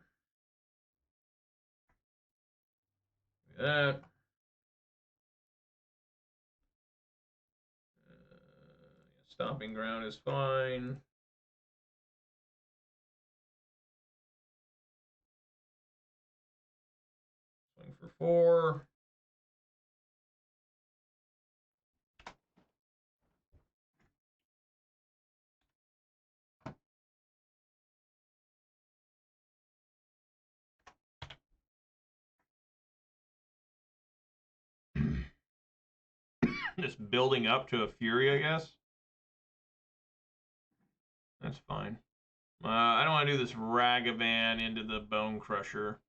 Give me that. Stomping Ground is fine. Swing for 4. Just building up to a Fury, I guess. That's fine. I don't want to do this Ragavan into the Bone Crusher.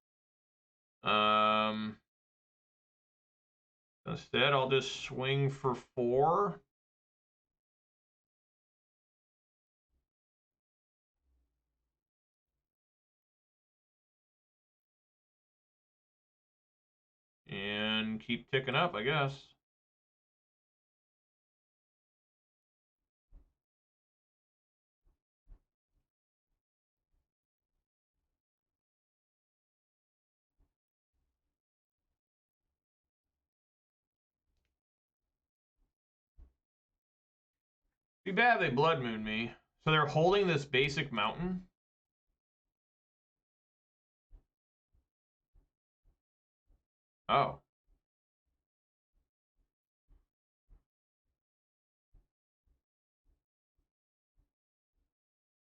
Instead, I'll just swing for 4. And keep ticking up, I guess. Be bad they Blood Moon me. So they're holding this basic mountain? Oh.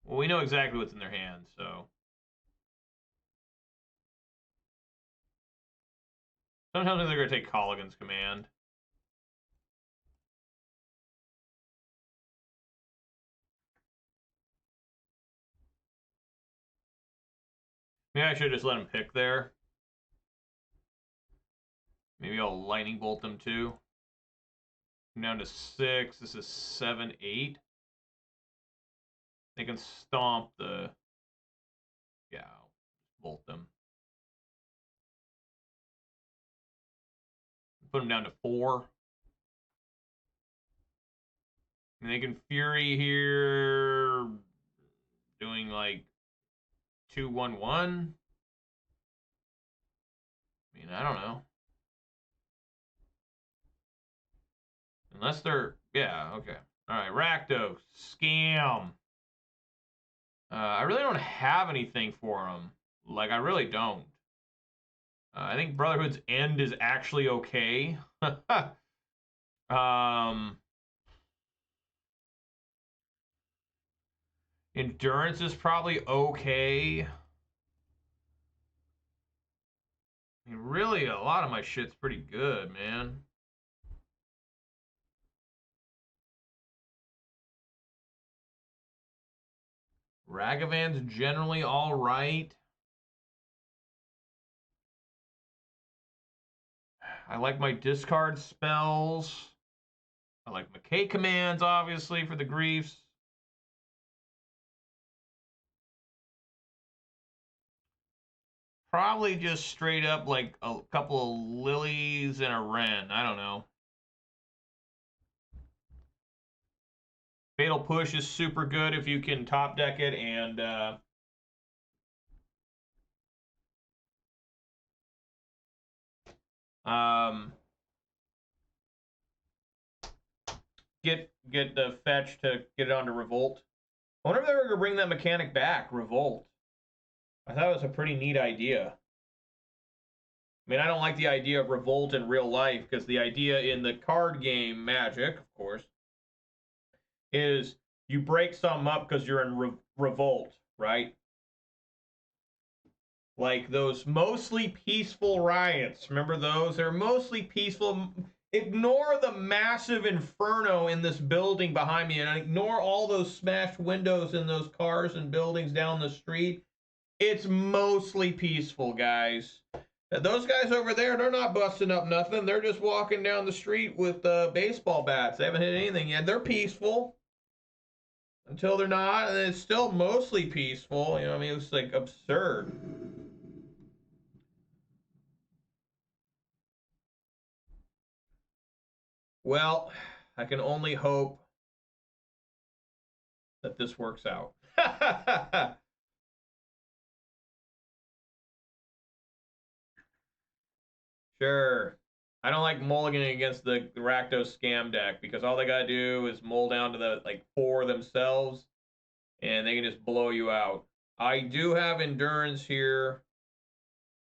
Well, we know exactly what's in their hands, so. Sometimes they're going to take Colligan's Command. Maybe I should just let him pick there. Maybe I'll Lightning Bolt them too. I'm down to 6. This is 7, 8. They can stomp the... Yeah, I'll bolt them. Put them down to 4. And they can Fury here, doing like 2-1-1. I mean, I don't know. Unless they're, yeah, okay. All right, Rakdos, scam. I really don't have anything for them. Like, I really don't. I think Brotherhood's End is actually okay. Endurance is probably okay. I mean, really, a lot of my shit's pretty good, man. Ragavan's generally all right. I like my discard spells. I like my K commands, obviously, for the griefs. Probably just straight up like a couple of lilies and a wren. I don't know. Fatal Push is super good if you can top deck it and get the fetch to get it onto Revolt. I wonder if they were gonna bring that mechanic back, Revolt. I thought it was a pretty neat idea. I mean, I don't like the idea of Revolt in real life because the idea in the card game Magic, of course, is you break something up because you're in Revolt, right? Like those mostly peaceful riots. Remember those? They're mostly peaceful. Ignore the massive inferno in this building behind me and ignore all those smashed windows in those cars and buildings down the street. It's mostly peaceful, guys. Those guys over there, they're not busting up nothing. They're just walking down the street with baseball bats. They haven't hit anything yet. They're peaceful until they're not, and it's still mostly peaceful. You know what I mean? It's like absurd. Well, I can only hope that this works out. Sure. I don't like mulliganing against the Rakdos scam deck because all they gotta do is mull down to the like 4 themselves and they can just blow you out. I do have endurance here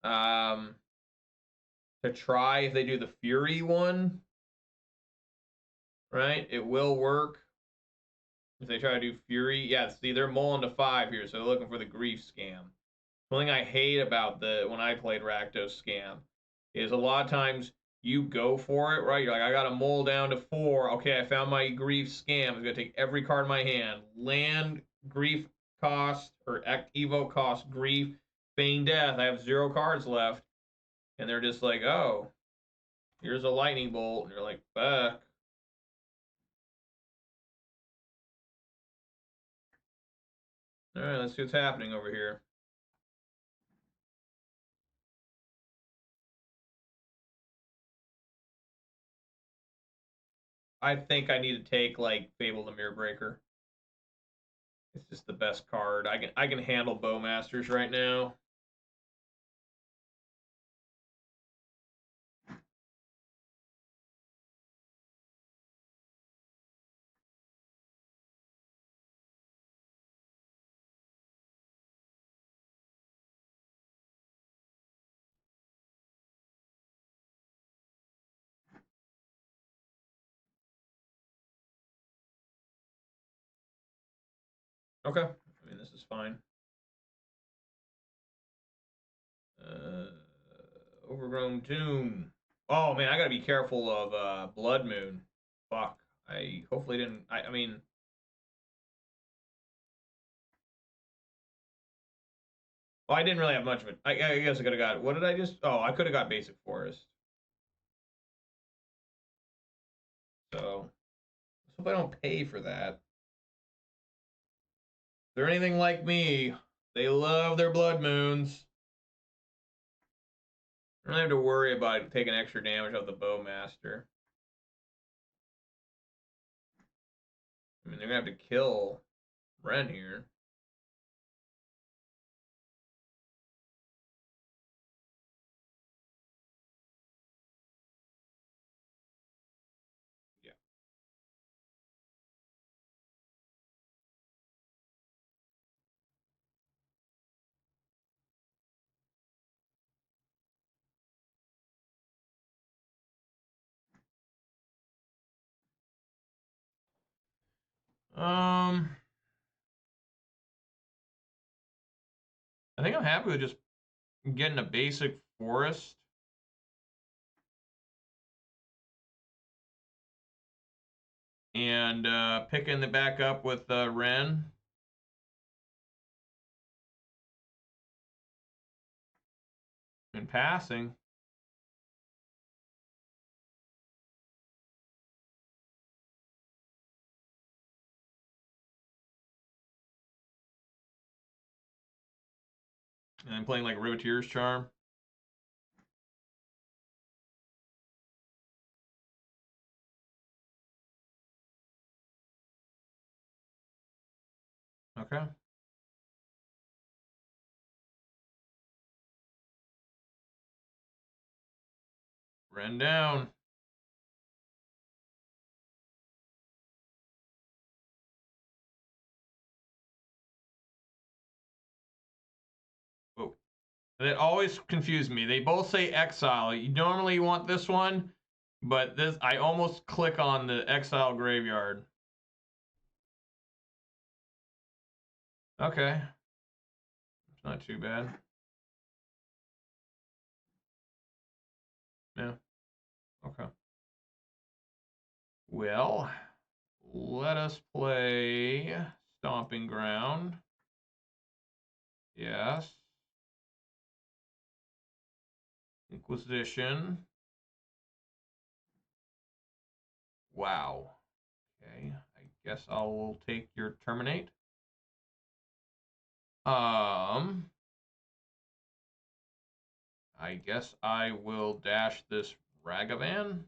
to try if they do the Fury one. Right? It will work. If they try to do Fury, yeah, see, they're mulling to 5 here, so they're looking for the grief scam. One thing I hate about when I played Rakdos scam is a lot of times you go for it, right? You're like, I got to mull down to 4. Okay, I found my grief scam. I'm going to take every card in my hand. Land, grief cost, or evoke cost, grief, feign death. I have 0 cards left. And they're just like, oh, here's a lightning bolt. And you're like, fuck. All right, let's see what's happening over here. I think I need to take like Fable the Mirror Breaker. It's just the best card. I can handle Bowmasters right now. Okay. I mean, this is fine. Overgrown Tomb. Oh, man, I gotta be careful of Blood Moon. Fuck. I hopefully didn't... I mean... Well, I didn't really have much of it. I guess I could have got... What did I just... Oh, I could have got Basic Forest. So... Let's hope I don't pay for that. If they're anything like me, they love their Blood Moons. I don't have to worry about taking extra damage off the Bowmaster. I mean, they're gonna have to kill Ren here. Yeah. I think I'm happy with just getting a basic forest. And picking it back up with Ren. And passing. And I'm playing like Riveteer's Charm. Okay. Ran down. Oh. That always confused me. They both say Exile. You normally want this one, but this I almost click on the Exile Graveyard. Okay. It's not too bad. Yeah. Okay. Well, let us play Stomping Ground. Yes. Inquisition. Wow. Okay. I guess I'll take your Terminate. I guess I will dash this Ragavan.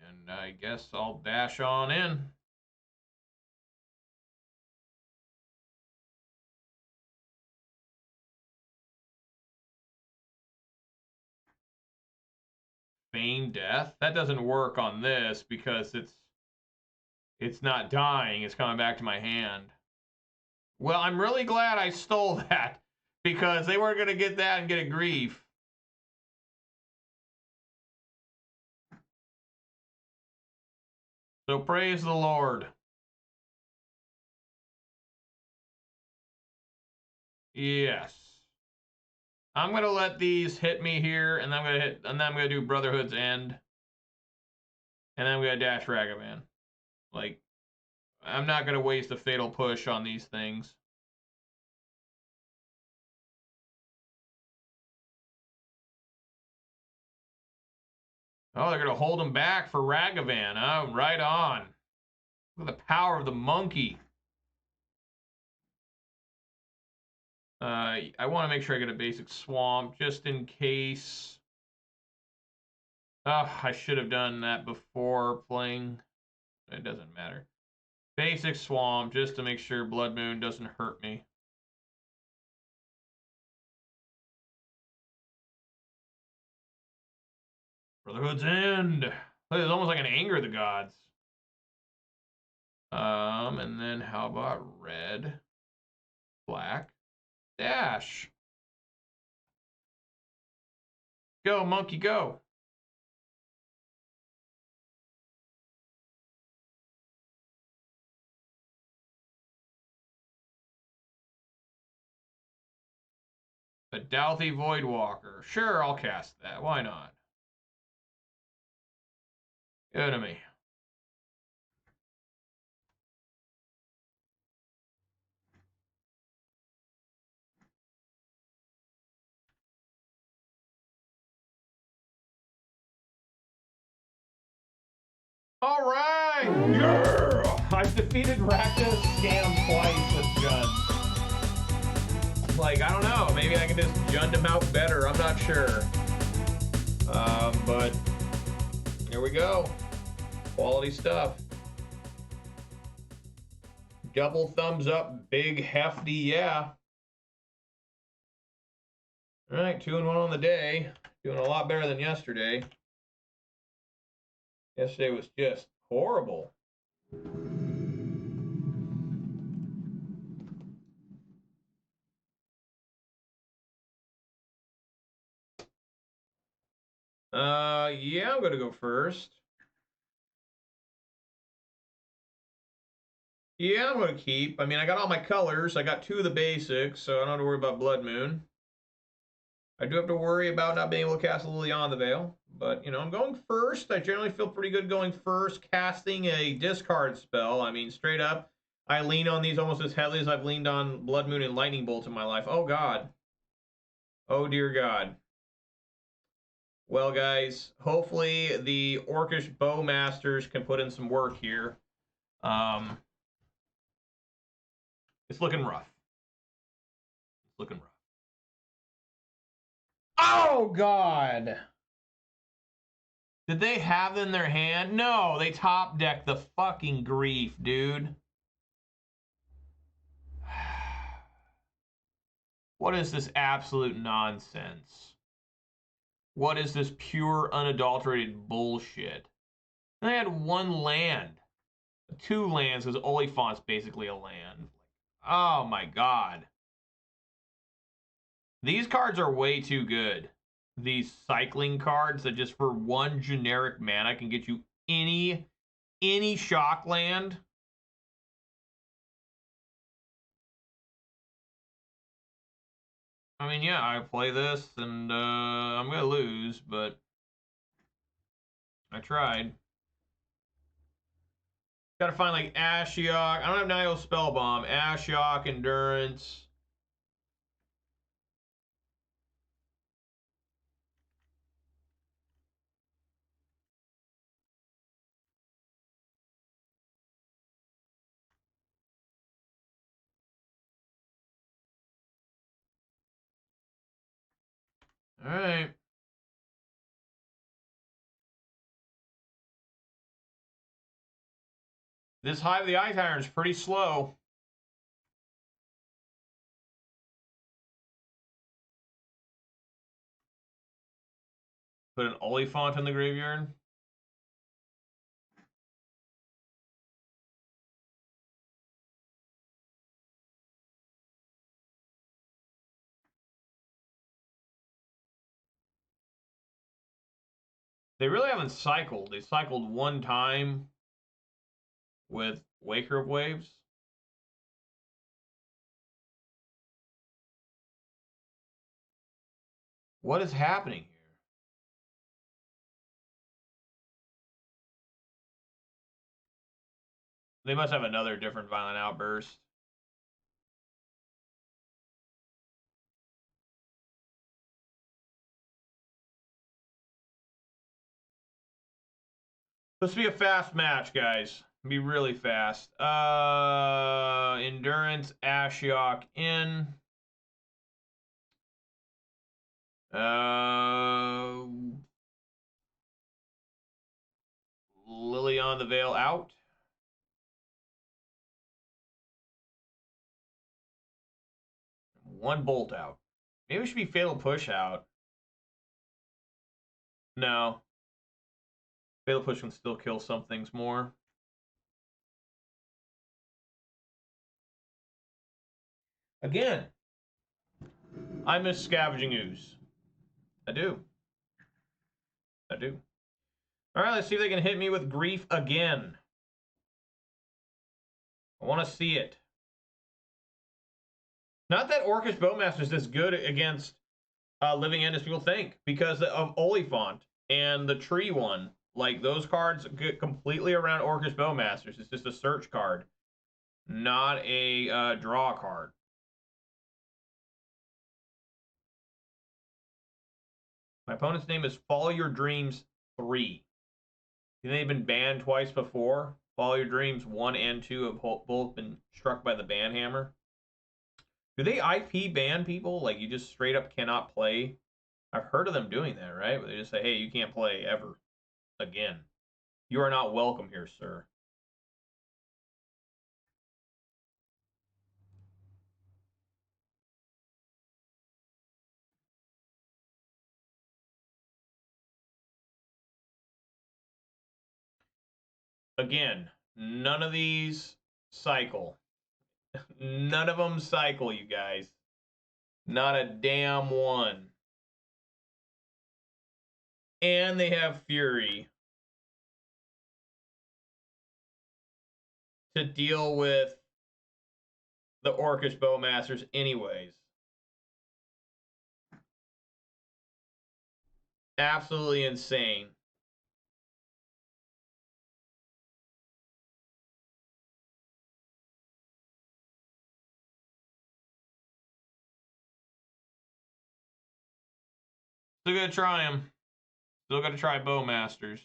And I guess I'll dash on in. Feign Death. That doesn't work on this because it's not dying. It's coming back to my hand. Well, I'm really glad I stole that because they weren't going to get that and get a grief. So praise the Lord. Yes. I'm going to let these hit me here, and then I'm going to do Brotherhood's End. And then I'm going to dash Ragavan. Like, I'm not going to waste a fatal push on these things. Oh, they're going to hold him back for Ragavan. Oh, right on. Look at the power of the monkey. I want to make sure I get a basic swamp just in case. Oh, I should have done that before playing. It doesn't matter. Basic swamp just to make sure Blood Moon doesn't hurt me. Brotherhood's End. It's almost like an Anger of the Gods. And then how about red, black, dash. Go, monkey, go. A Douthie Voidwalker. Sure, I'll cast that. Why not? Go to me. All right! Yeah! I've defeated Rakdos Scam twice with Jund. Like, I don't know. Maybe I can just Jund him out better. I'm not sure. But here we go. Quality stuff. Double thumbs up. Big, hefty, yeah. All right, 2-1 on the day. Doing a lot better than yesterday. Yesterday was just horrible. Yeah, I'm gonna go first. Yeah, I'm gonna keep. I mean, I got all my colors. I got 2 of the basics, so I don't have to worry about Blood Moon. I do have to worry about not being able to cast Liliana the Veil, but, you know, I'm going first. I generally feel pretty good going first, casting a discard spell. I mean, straight up, I lean on these almost as heavily as I've leaned on Blood Moon and Lightning Bolt in my life. Oh, God. Oh, dear God. Well, guys, hopefully the Orcish Bowmasters can put in some work here. It's looking rough. It's looking rough. Oh, God. Did they have them in their hand? No, they top decked the fucking grief, dude. What is this absolute nonsense? What is this pure, unadulterated bullshit? And they had one land. 2 lands, because Oliphant's basically a land. Oh my god. These cards are way too good. These cycling cards that just for 1 generic mana can get you any shock land. I mean, yeah, I play this and I'm going to lose, but I tried. Gotta find like Ashiok. I don't have Nihil Spellbomb. Ashiok, Endurance. All right. This Hive of the Ice Iron is pretty slow. Put an Oliphant in the graveyard. They really haven't cycled. They cycled 1 time with Waker of Waves. What is happening here? They must have another different Violent Outburst. This will be a fast match, guys. It'll be really fast. Endurance, Ashiok in. Lilion the Veil out. One Bolt out. Maybe it should be Fatal Push out. No. Fatal Push can still kill some things more. Again, I miss Scavenging Ooze. I do. I do. All right, let's see if they can hit me with Grief again. I want to see it. Not that Orcish Bowmaster is this good against Living End as people think, because of Oliphant and the Tree one. Like, those cards get completely around Orcish Bowmasters. It's just a search card, not a draw card. My opponent's name is Follow Your Dreams 3. They've been banned twice before. Follow Your Dreams 1 and 2 have both been struck by the ban hammer. Do they IP ban people? Like, you just straight up cannot play? I've heard of them doing that, right? Where they just say, hey, you can't play ever again. You are not welcome here, sir. Again, none of these cycle. None of them cycle, you guys. Not a damn one. And they have Fury to deal with the Orcish Bowmasters anyways. Absolutely insane. Still gonna try him. Still gotta try Bowmasters.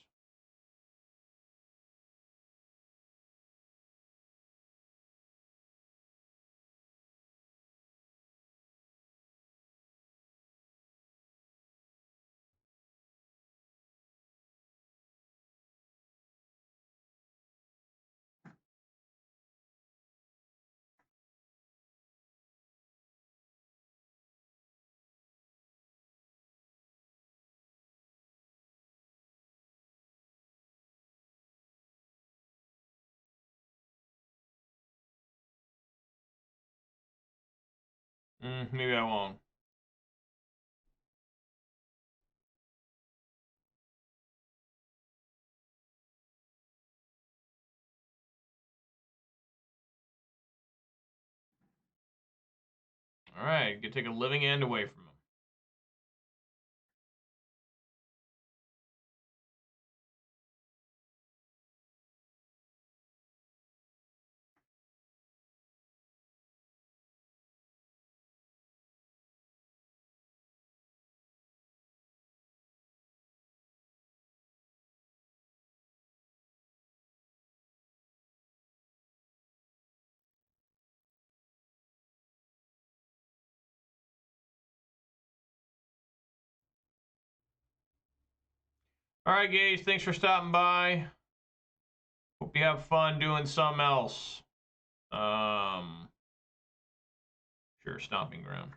Maybe I won't. All right, could take a living end away from him. All right, Gage, thanks for stopping by. Hope you have fun doing something else. Sure, stomping ground.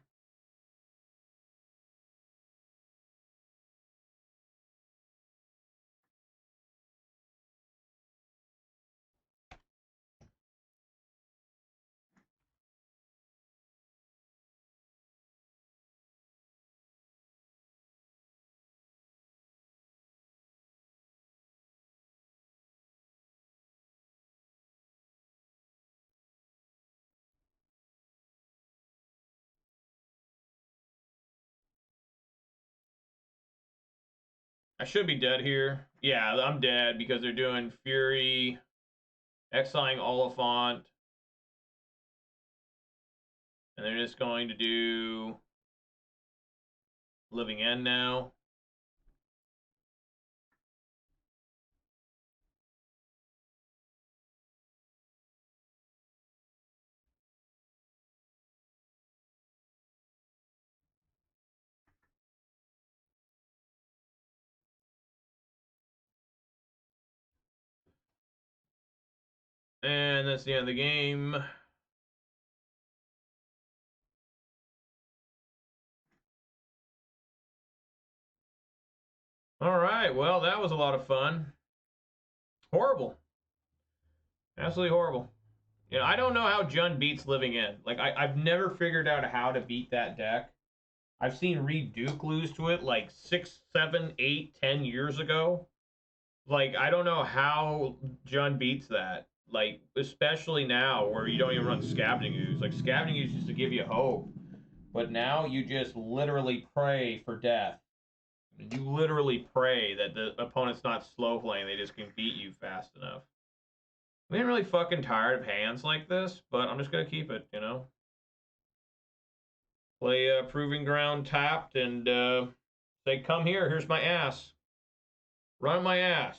I should be dead here. Yeah, I'm dead because they're doing Fury, exiling Oliphant, and they're just going to do Living End now. And that's the end of the game. All right, well, that was a lot of fun. Horrible. Absolutely horrible. You know, I don't know how Jund beats Living End. Like, I've never figured out how to beat that deck. I've seen Reed Duke lose to it like 6, 7, 8, 10 years ago. Like, I don't know how Jund beats that. Like, especially now where you don't even run Scavenging Ooze. Like, Scavenging Ooze used to give you hope. But now you just literally pray for death. You literally pray that the opponent's not slow playing. They just can beat you fast enough. I'm getting really fucking tired of hands like this, but I'm just going to keep it, you know? Play Proving Ground tapped and say, come here, here's my ass. Run my ass.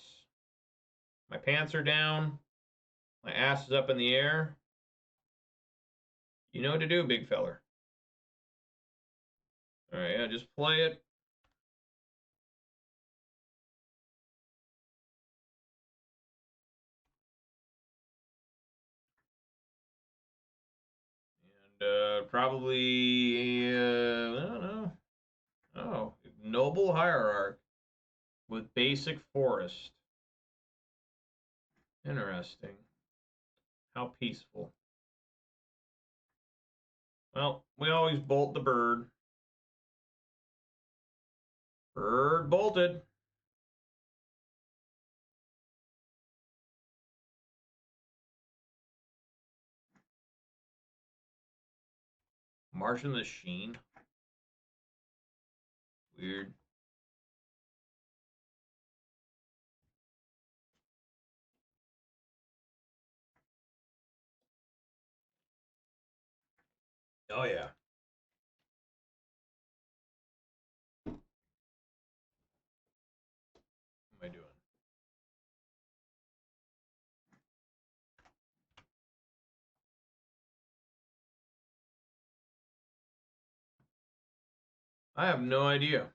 My pants are down. My ass is up in the air. You know what to do, big feller. All right, yeah, just play it. And probably, I don't know. Oh, Noble Hierarch with Basic Forest. Interesting. How peaceful. Well, we always bolt the bird. Bird bolted. Marching the Sheen. Weird. Oh, yeah. What am I doing? I have no idea.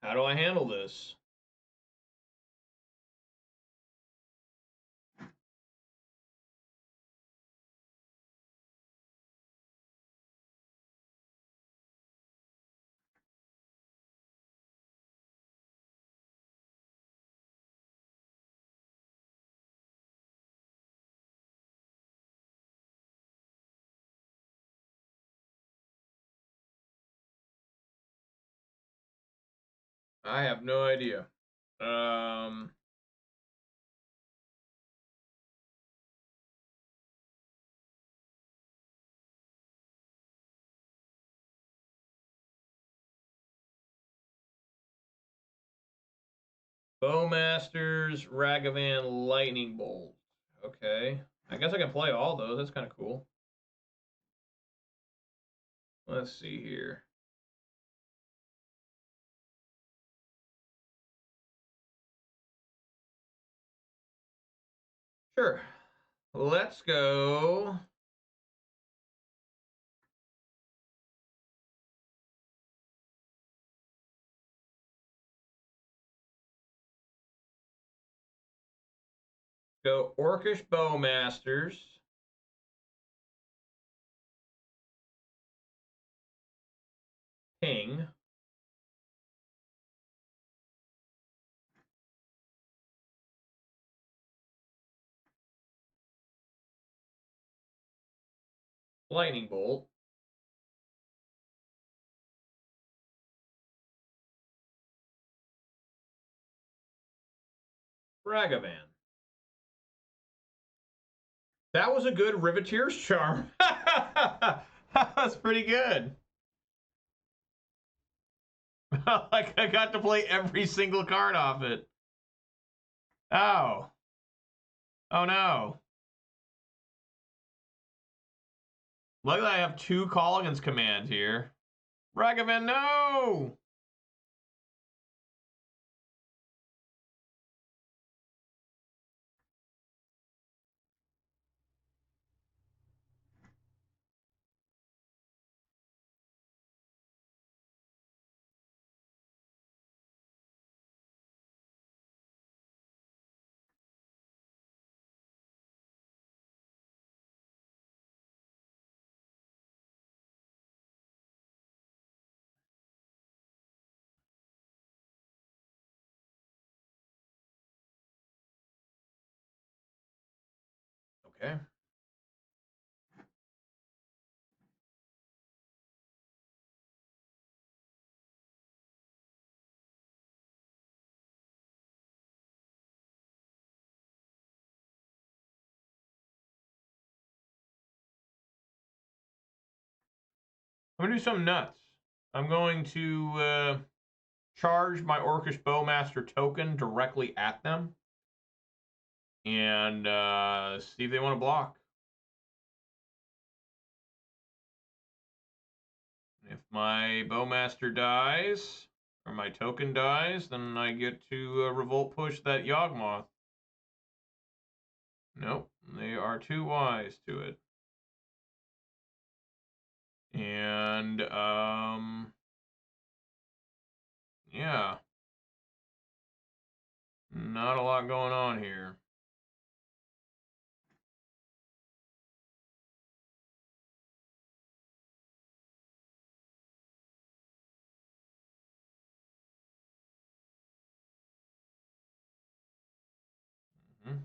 How do I handle this? I have no idea. Bowmasters, Ragavan, Lightning Bolt. Okay. I guess I can play all those. That's kind of cool. Let's see here. Sure. Let's go. Go Orcish Bowmasters. Ping. Lightning Bolt. Ragavan. That was a good Riveteer's Charm. That was pretty good. Like, I got to play every single card off it. Oh. Oh, no. Luckily, I have 2 Colligan's commands here. Ragavan, no! Okay. I'm going to do something nuts. I'm going to charge my Orcish Bowmaster token directly at them and see if they want to block. If my Bowmaster dies, or my token dies, then I get to Revolt Push that Yawgmoth. Nope, they are too wise to it. And, yeah. Not a lot going on here. Mm-hmm.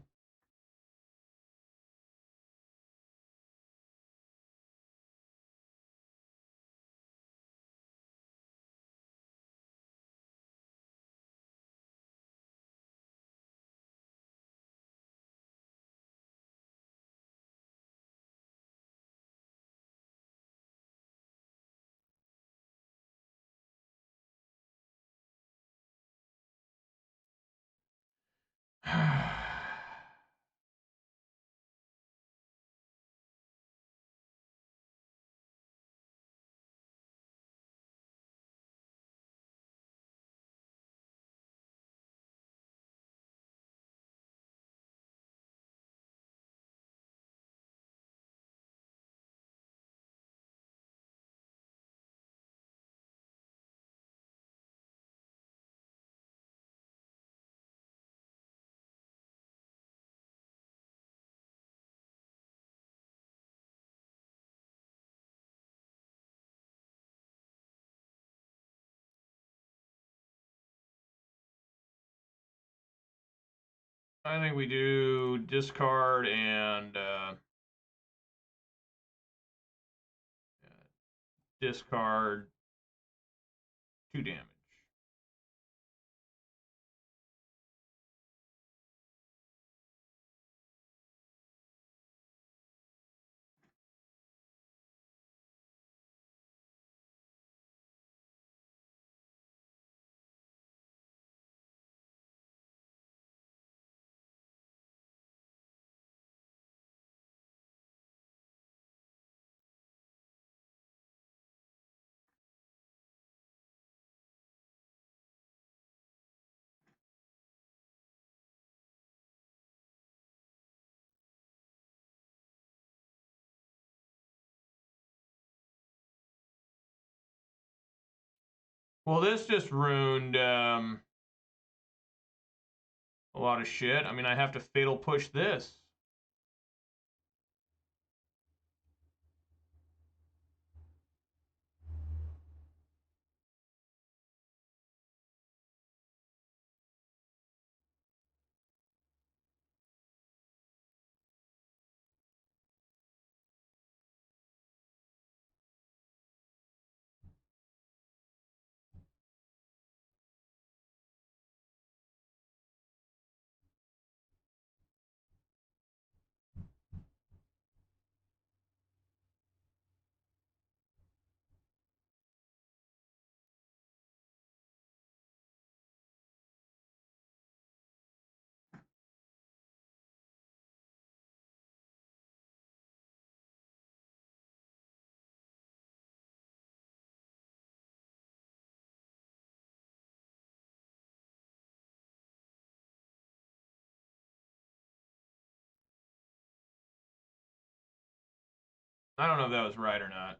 I think we do discard and discard 2 damage. Well, this just ruined a lot of shit. I mean, I have to fatal push this. I don't know if that was right or not.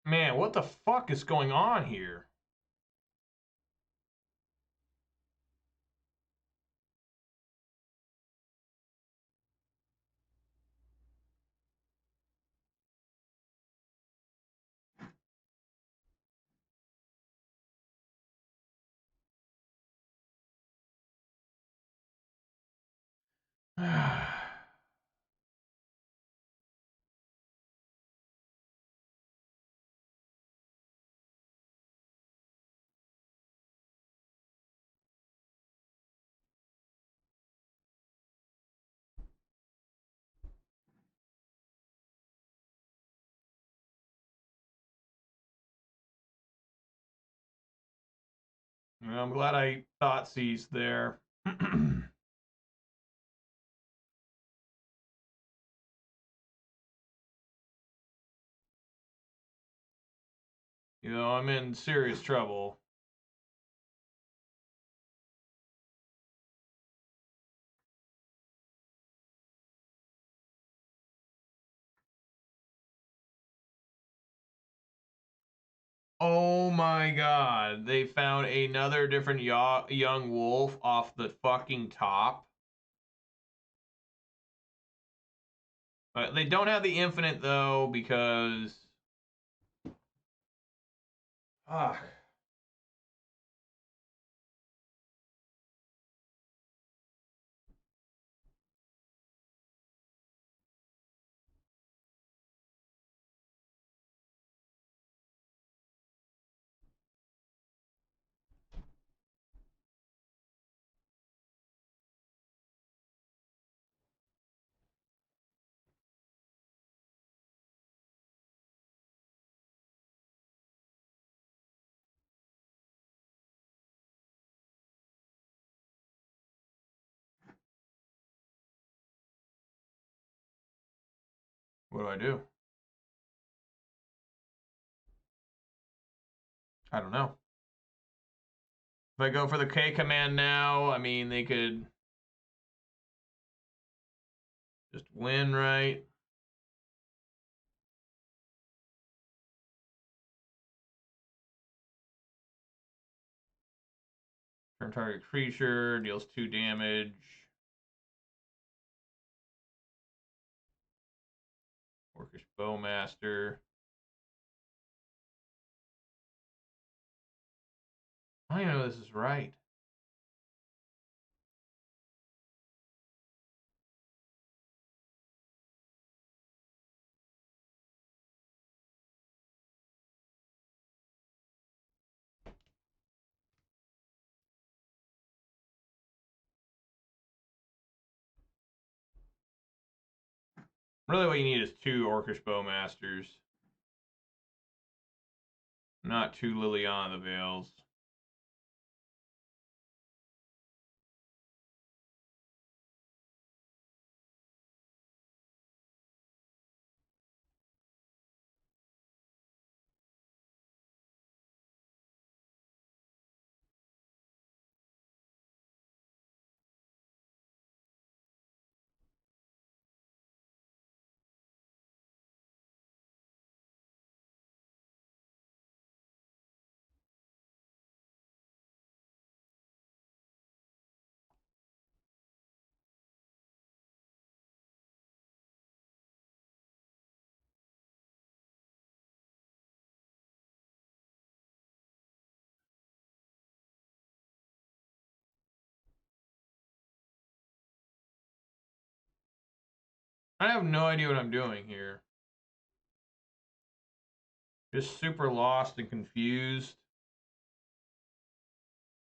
Man, what the fuck is going on here? I'm glad I thought seized there. You know, I'm in serious trouble. Oh my god, they found another different young wolf off the fucking top. But they don't have the infinite though because fuck. What do I do? I don't know. If I go for the K command now, I mean, they could just win, right? Turn target creature, deals 2 damage. Orcish Bowmaster. I don't even know if this is right. Really what you need is 2 Orcish Bowmasters. Not 2 Liliana the Veils. I have no idea what I'm doing here. Just super lost and confused.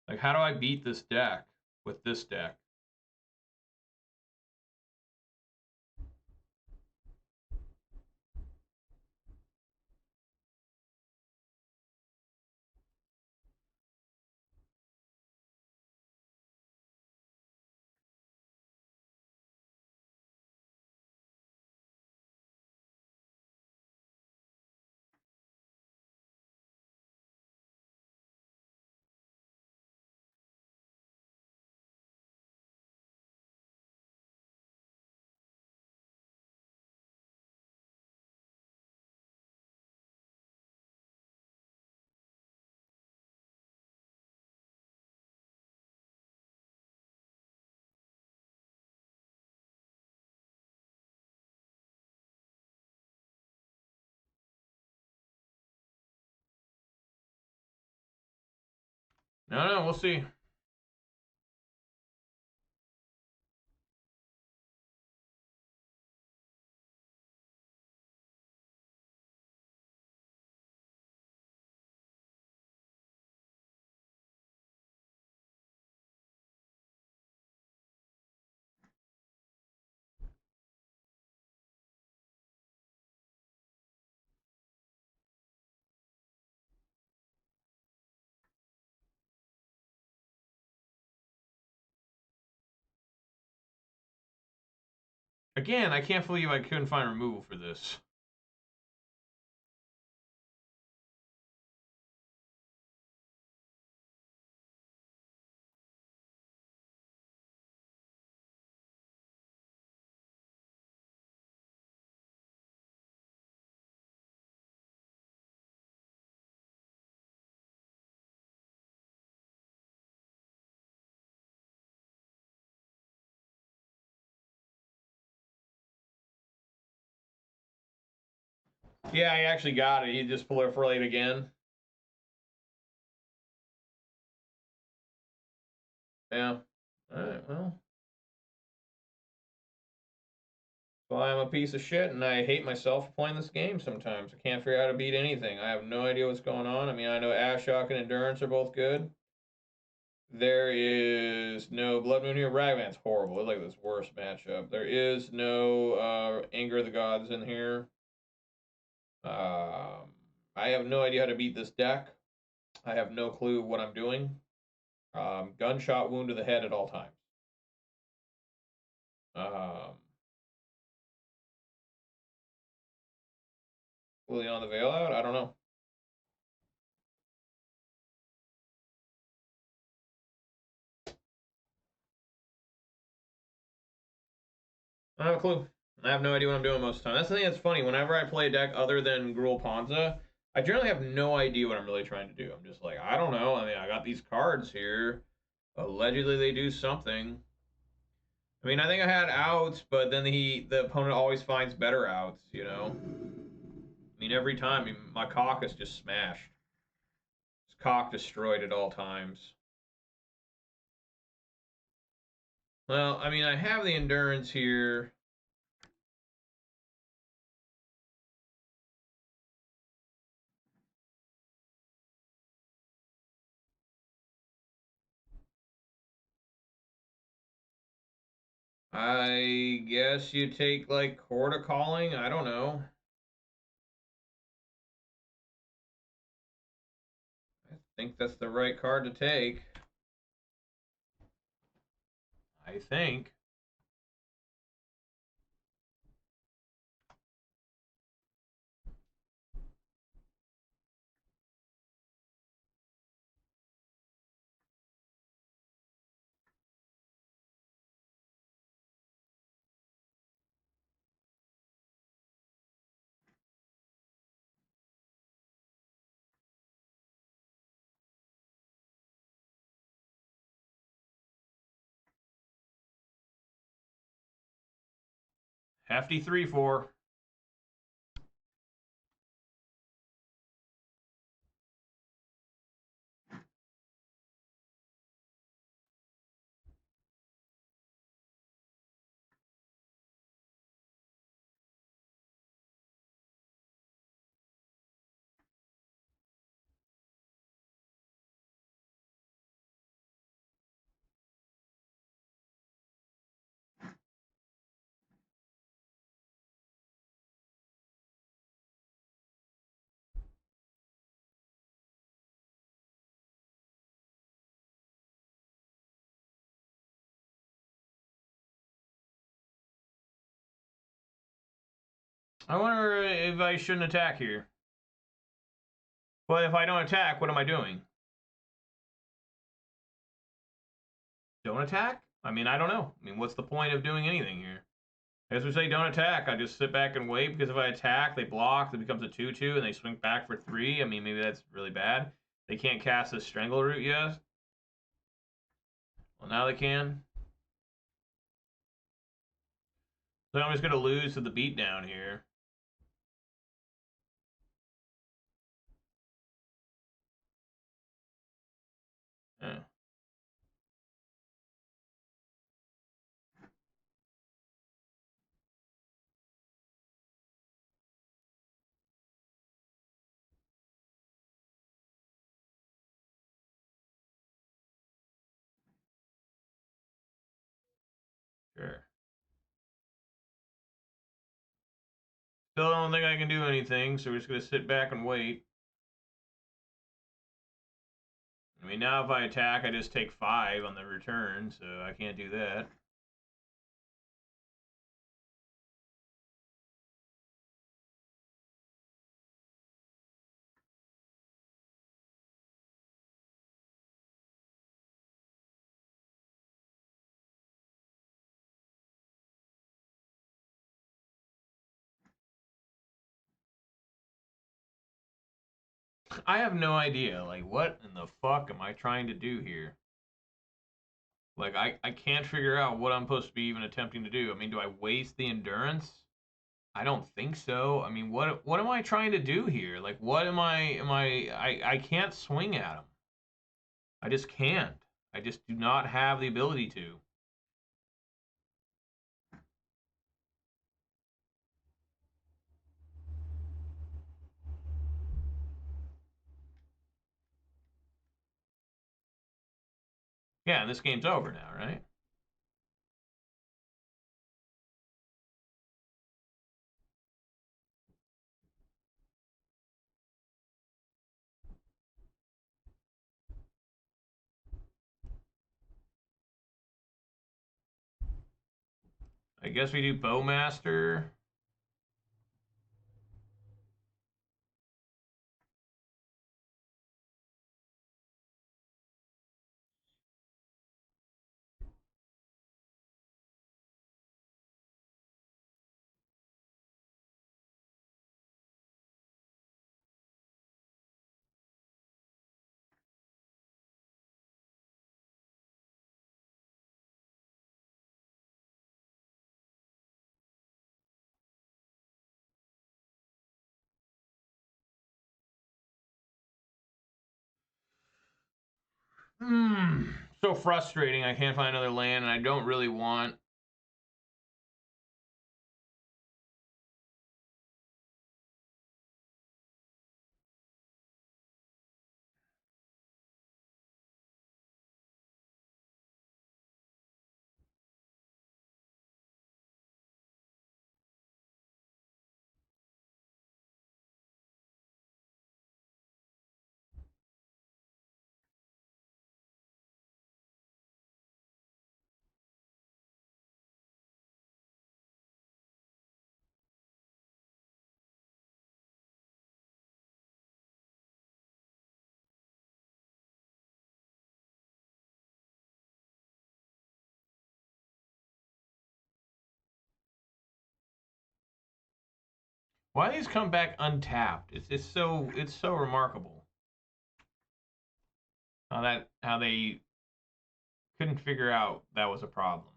Like, how do I beat this deck with this deck? No, we'll see. Again, I can't believe I couldn't find removal for this. Yeah, he actually got it. He just proliferated again. Yeah. Alright, well. Well, I'm a piece of shit, and I hate myself for playing this game sometimes. I can't figure out how to beat anything. I have no idea what's going on. I mean, I know Ashok and Endurance are both good. There is no Blood Moon here. Ragman's horrible. It's like this worst matchup. There is no Anger of the Gods in here. I have no idea how to beat this deck. I have no clue what I'm doing. Gunshot wound to the head at all times. Will he on the veil out? I don't know. I don't have a clue. I have no idea what I'm doing most of the time. That's the thing that's funny. Whenever I play a deck other than Gruul Ponza, I generally have no idea what I'm really trying to do. I'm just like, I don't know. I mean, I got these cards here. Allegedly, they do something. I mean, I think I had outs, but then the opponent always finds better outs, you know? I mean, every time, I mean, my cock is just smashed. It's cock destroyed at all times. Well, I mean, I have the endurance here. I guess you take, like, Horda Calling? I don't know. I think that's the right card to take. I think. Hefty 3-4. I wonder if I shouldn't attack here. But if I don't attack, what am I doing? Don't attack? I mean, I don't know. I mean, what's the point of doing anything here? As we say, don't attack. I just sit back and wait, because if I attack, they block, it becomes a 2-2, and they swing back for 3. I mean, maybe that's really bad. They can't cast a Strangle Root yet. Well, now they can. So I'm just going to lose to the beatdown here. Yeah. Sure. Still don't think I can do anything, so we're just going to sit back and wait. I mean, now if I attack, I just take 5 on the return, so I can't do that. I have no idea. Like, what in the fuck am I trying to do here? Like, I can't figure out what I'm supposed to be even attempting to do. I mean, do I waste the endurance? I don't think so. I mean, what am I trying to do here? Like, what I can't swing at him. I just can't. I just do not have the ability to. Yeah, and this game's over now, right? I guess we do Bowmaster. So frustrating. I can't find another land, and I don't really want. Why these come back untapped? It's so remarkable how they couldn't figure out that was a problem.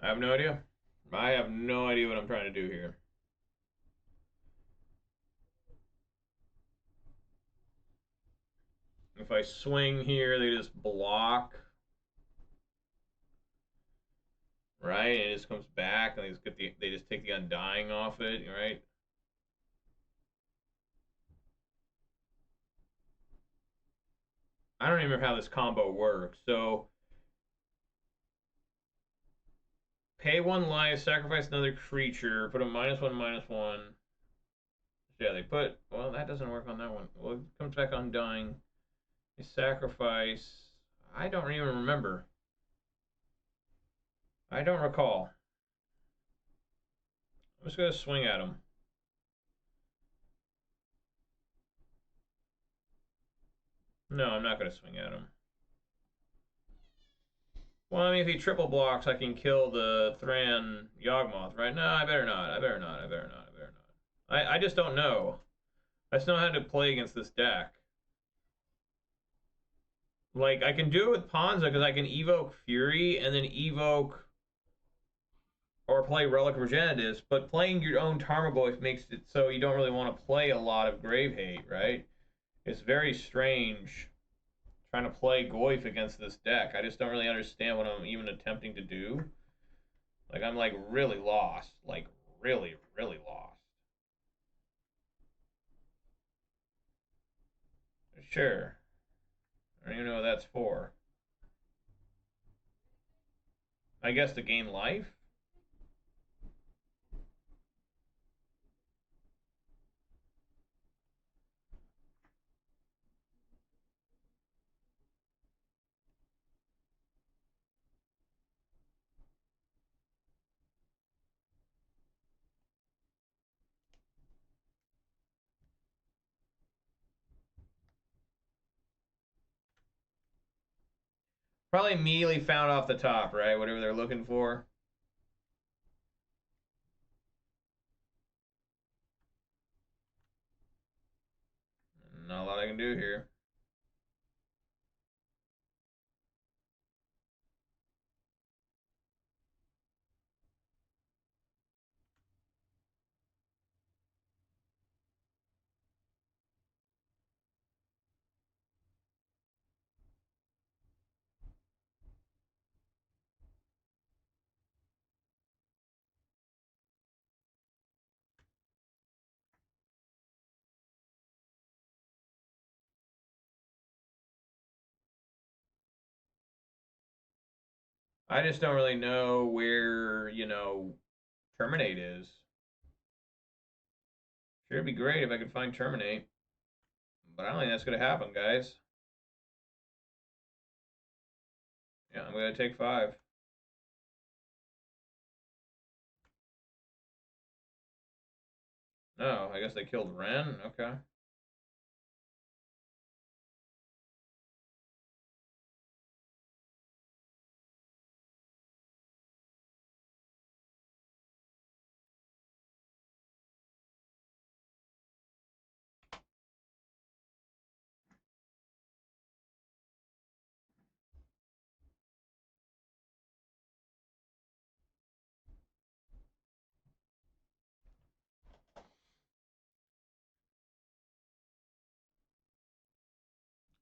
I have no idea. I have no idea what I'm trying to do here. If I swing here, they just block. Right? And it just comes back and they just take the Undying off it, right? I don't even remember how this combo works. So pay 1 life, sacrifice another creature, put a -1/-1. Yeah, they put, well, that doesn't work on that one. Well, it comes back Undying. They sacrifice. I don't even remember. I don't recall. I'm just going to swing at him. No, I'm not going to swing at him. Well, I mean, if he triple blocks, I can kill the Thran Yawgmoth, right? No, I better not. I better not. I better not. I better not. I just don't know. I just know how to play against this deck. Like, I can do it with Ponza because I can evoke Fury and then evoke or play Relic Regenitives, but playing your own Tarmogoyf makes it so you don't really want to play a lot of Grave Hate, right? It's very strange trying to play Goyf against this deck. I just don't really understand what I'm even attempting to do. Like, I'm like really lost. Like, really, really lost. Sure. I don't even know what that's for. I guess to gain life? Probably immediately found off the top, right? Whatever they're looking for. Not a lot I can do here. I just don't really know where, Terminate is. Sure, it'd be great if I could find Terminate. But I don't think that's going to happen, guys. Yeah, I'm going to take 5. No, I guess they killed Ren. Okay.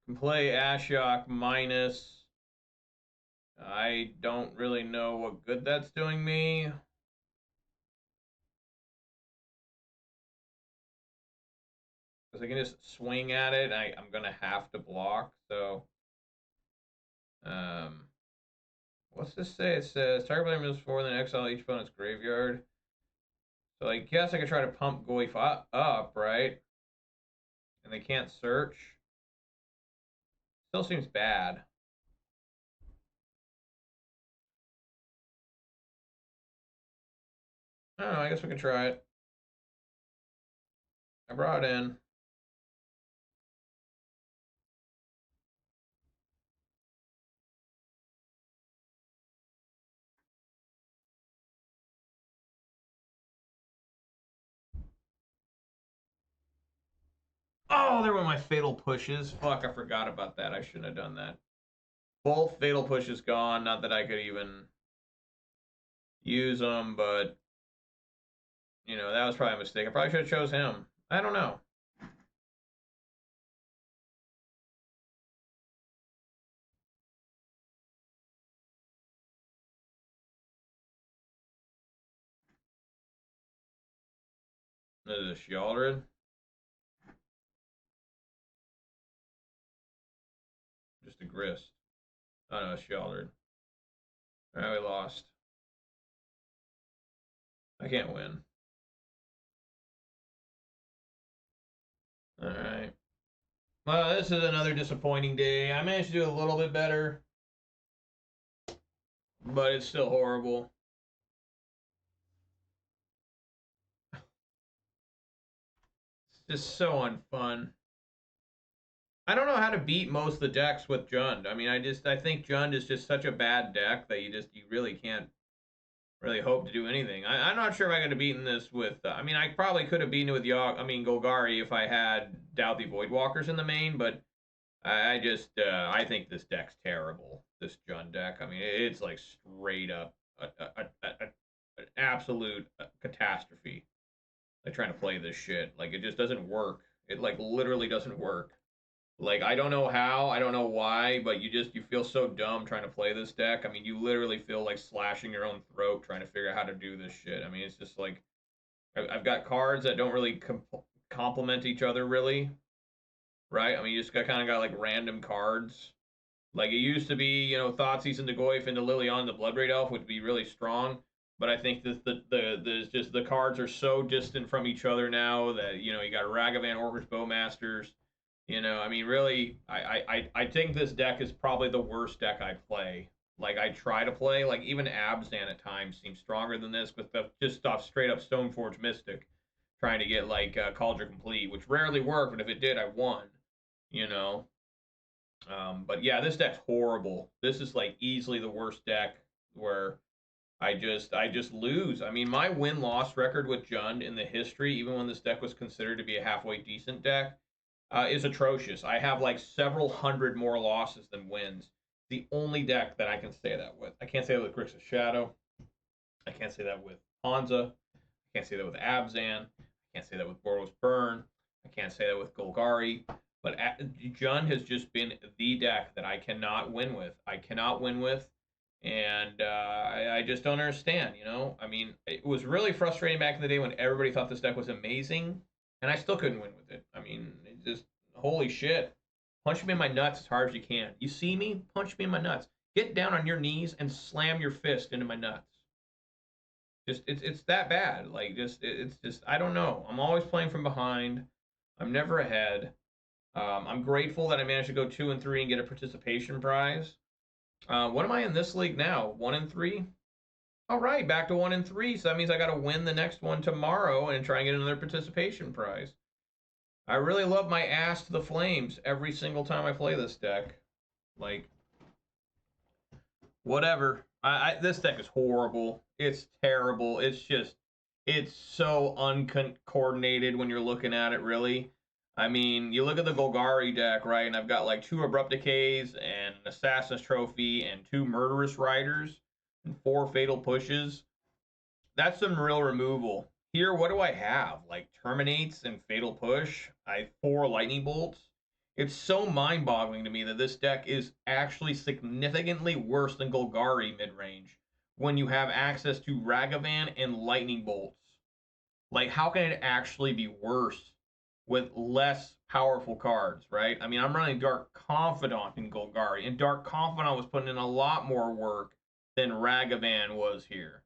Can play Ashiok minus. I don't really know what good that's doing me. Because I can just swing at it. I'm going to have to block. So, what's this say? It says target player moves forward and then exile each opponent's graveyard. So I guess I could try to pump Goyf up, right? And they can't search. Still seems bad. I don't know. I guess we can try it. I brought in. Oh, there were my fatal pushes. Fuck, I forgot about that. I shouldn't have done that. Both fatal pushes gone. Not that I could even. use them, but, you know, that was probably a mistake. I probably should have chose him. I don't know. This is a Sheoldred. Just a Grist. Oh no, Sheoldred. Alright, we lost. I can't win. Alright. Well, this is another disappointing day. I managed to do a little bit better, but it's still horrible. It's just so unfun. I don't know how to beat most of the decks with Jund. I mean, I think Jund is just such a bad deck that you really can't really hope to do anything. I'm not sure if I could have beaten this with. I mean, I probably could have beaten it with Golgari if I had Doubt Voidwalkers in the main, but I think this deck's terrible. This Jund deck. I mean, it's like straight up an absolute catastrophe. Like trying to play this shit. Like it just doesn't work. It like literally doesn't work. Like I don't know how, I don't know why, but you feel so dumb trying to play this deck. I mean, you literally feel like slashing your own throat trying to figure out how to do this shit. I mean, it's just like I've got cards that don't really complement each other really, right? I mean, you just kind of got like random cards. Like it used to be, you know, Thoughtseize into Goyf into Liliana the Bloodbraid Elf would be really strong. But I think that the cards are so distant from each other now that, you know, you got Ragavan, Orcish Bowmasters. You know, I mean, really, I think this deck is probably the worst deck I play. Like I try to play, like even Abzan at times seems stronger than this with the just off straight up Stoneforge Mystic, trying to get like Cauldron Complete, which rarely worked, but if it did, I won. You know, but yeah, this deck's horrible. This is like easily the worst deck where I just lose. I mean, my win-loss record with Jund in the history, even when this deck was considered to be a halfway decent deck, is atrocious. I have like several hundred more losses than wins. The only deck that I can say that with. I can't say that with Grixis Shadow. I can't say that with Hansa. I can't say that with Abzan. I can't say that with Boros Burn. I can't say that with Golgari. But Jund has just been the deck that I cannot win with. I cannot win with. And I just don't understand, you know? I mean, it was really frustrating back in the day when everybody thought this deck was amazing, and I still couldn't win with it. I mean, it just, holy shit. Punch me in my nuts as hard as you can. You see me? Punch me in my nuts. Get down on your knees and slam your fist into my nuts. Just, it's that bad. Like, it's just, I don't know. I'm always playing from behind. I'm never ahead. I'm grateful that I managed to go 2 and 3 and get a participation prize. What am I in this league now? 1 and 3? All right, back to 1 and 3. So that means I got to win the next one tomorrow and try and get another participation prize. I really love my ass to the flames every single time I play this deck. Like, whatever. This deck is horrible. It's terrible. It's just, it's so uncoordinated when you're looking at it, really. I mean, you look at the Golgari deck, right? And I've got like 2 Abrupt Decays and an Assassin's Trophy and 2 Murderous Riders and 4 Fatal Pushes. That's some real removal. Here, what do I have? Like Terminates and Fatal Push. I have 4 Lightning Bolts. It's so mind-boggling to me that this deck is actually significantly worse than Golgari mid-range when you have access to Ragavan and Lightning Bolts. Like, how can it actually be worse with less powerful cards, right? I mean, I'm running Dark Confidant in Golgari, and Dark Confidant was putting in a lot more work than Ragavan was here.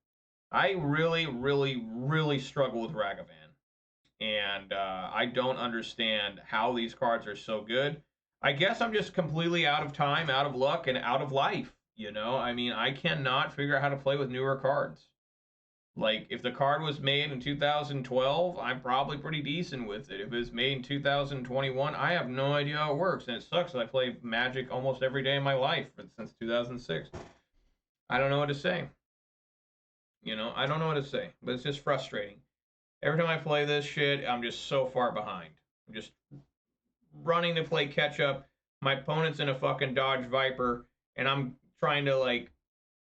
I really, really, really struggle with Ragavan. And I don't understand how these cards are so good. I guess I'm just completely out of time, out of luck, and out of life. You know, I mean, I cannot figure out how to play with newer cards. Like, if the card was made in 2012, I'm probably pretty decent with it. If it was made in 2021, I have no idea how it works. And it sucks that I play Magic almost every day of my life since 2006. I don't know what to say. You know, I don't know what to say. But it's just frustrating. Every time I play this shit, I'm just so far behind. I'm just running to play catch up. My opponent's in a fucking Dodge Viper, and I'm trying to, like,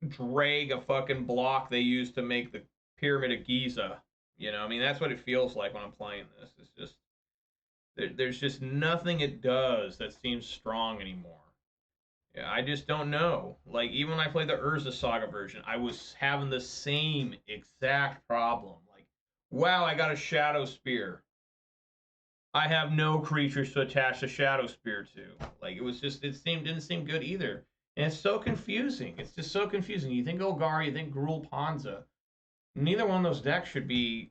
drag a fucking block they used to make the Pyramid of Giza. You know, I mean, that's what it feels like when I'm playing this. It's just, there's just nothing it does that seems strong anymore. Yeah, I just don't know. Like, even when I played the Urza Saga version, I was having the same exact problem. Like, wow, I got a Shadow Spear. I have no creatures to attach the Shadow Spear to. Like, it was just, didn't seem good either. And it's so confusing. It's just so confusing. You think Golgari, you think Gruul Panza. Neither one of those decks should be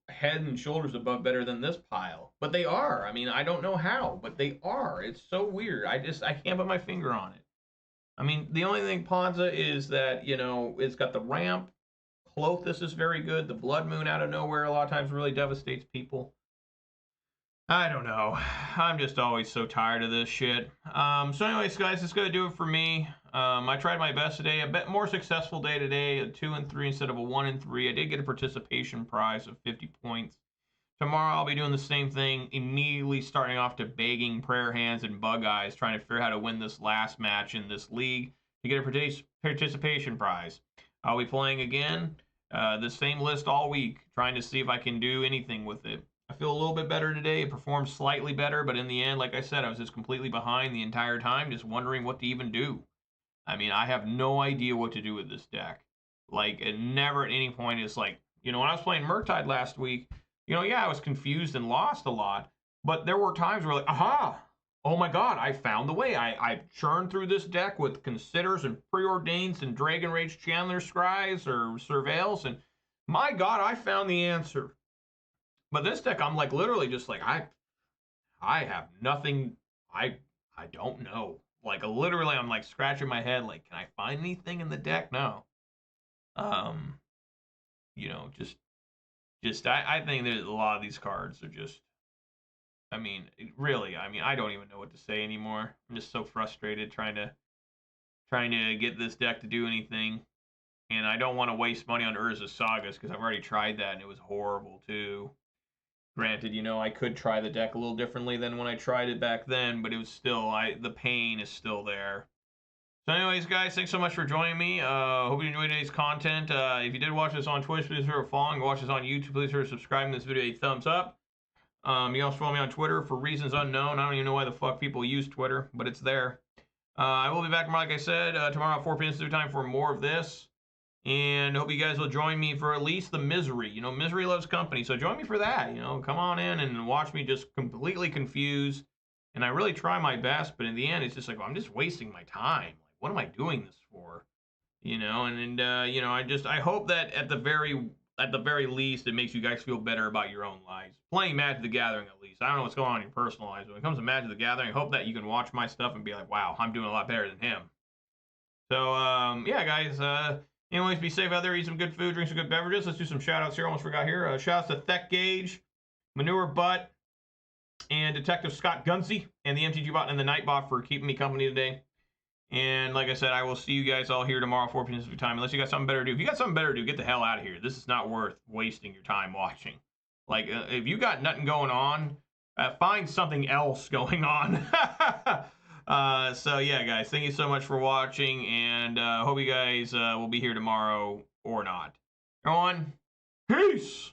head and shoulders above better than this pile. But they are. I mean, I don't know how, but they are. It's so weird. I can't put my finger on it. I mean, the only thing Panza is that, you know, it's got the ramp. Clothis is very good. The Blood Moon out of nowhere a lot of times really devastates people. I don't know. I'm just always so tired of this shit. So anyways, guys, that's going to do it for me. I tried my best today. A bit more successful day today, a 2 and 3 instead of a 1 and 3. I did get a participation prize of 50 points. Tomorrow I'll be doing the same thing, immediately starting off to begging prayer hands and bug eyes, trying to figure out how to win this last match in this league to get a participation prize. I'll be playing again, the same list all week, trying to see if I can do anything with it. I feel a little bit better today. It performed slightly better, but in the end, like I said, I was just completely behind the entire time, just wondering what to even do. I mean, I have no idea what to do with this deck. Like, it never at any point is like, you know, when I was playing Murktide last week, you know, yeah, I was confused and lost a lot, but there were times where like, aha, oh my god, I found the way. I churned through this deck with Considers and Preordains and Dragon Rage Chandler Scries or Surveils, and my god, I found the answer. But this deck, I'm like literally just like, I have nothing, I don't know. Like literally, I'm like scratching my head, like, can I find anything in the deck? No. You know, I think that a lot of these cards are just, I mean, really, I mean, I don't even know what to say anymore. I'm just so frustrated trying to get this deck to do anything. And I don't want to waste money on Urza Sagas because I've already tried that and it was horrible too. Granted, you know, I could try the deck a little differently than when I tried it back then, but it was still, the pain is still there. So anyways, guys, thanks so much for joining me. Hope you enjoyed today's content. If you did watch this on Twitch, please consider following. Watch this on YouTube, please consider subscribing to this video a thumbs up. You can also follow me on Twitter for reasons unknown. I don't even know why the fuck people use Twitter, but it's there. I will be back tomorrow, like I said, tomorrow at 4 p.m. Pacific time for more of this. And hope you guys will join me for at least the misery. You know, misery loves company, so join me for that. You know, come on in and watch me just completely confused. And I really try my best, but in the end, it's just like, well, I'm just wasting my time. Like, what am I doing this for? You know, and you know, I hope that at the very least, it makes you guys feel better about your own lives. Playing Magic the Gathering, at least. I don't know what's going on in your personal lives, but when it comes to Magic the Gathering, I hope that you can watch my stuff and be like, wow, I'm doing a lot better than him. So, yeah, guys, anyways, be safe out there, eat some good food, drink some good beverages. Let's do some shout-outs here. Almost forgot here. Shout-outs to Thet Gauge, Manure Butt, and Detective Scott Gunsey, and the MTG Bot and the Nightbot for keeping me company today. And like I said, I will see you guys all here tomorrow, 4 p.m. Pacific time. Unless you got something better to do. If you got something better to do, get the hell out of here. This is not worth wasting your time watching. Like, if you got nothing going on, find something else going on. So, yeah, guys, thank you so much for watching. And hope you guys will be here tomorrow or not. Everyone, peace!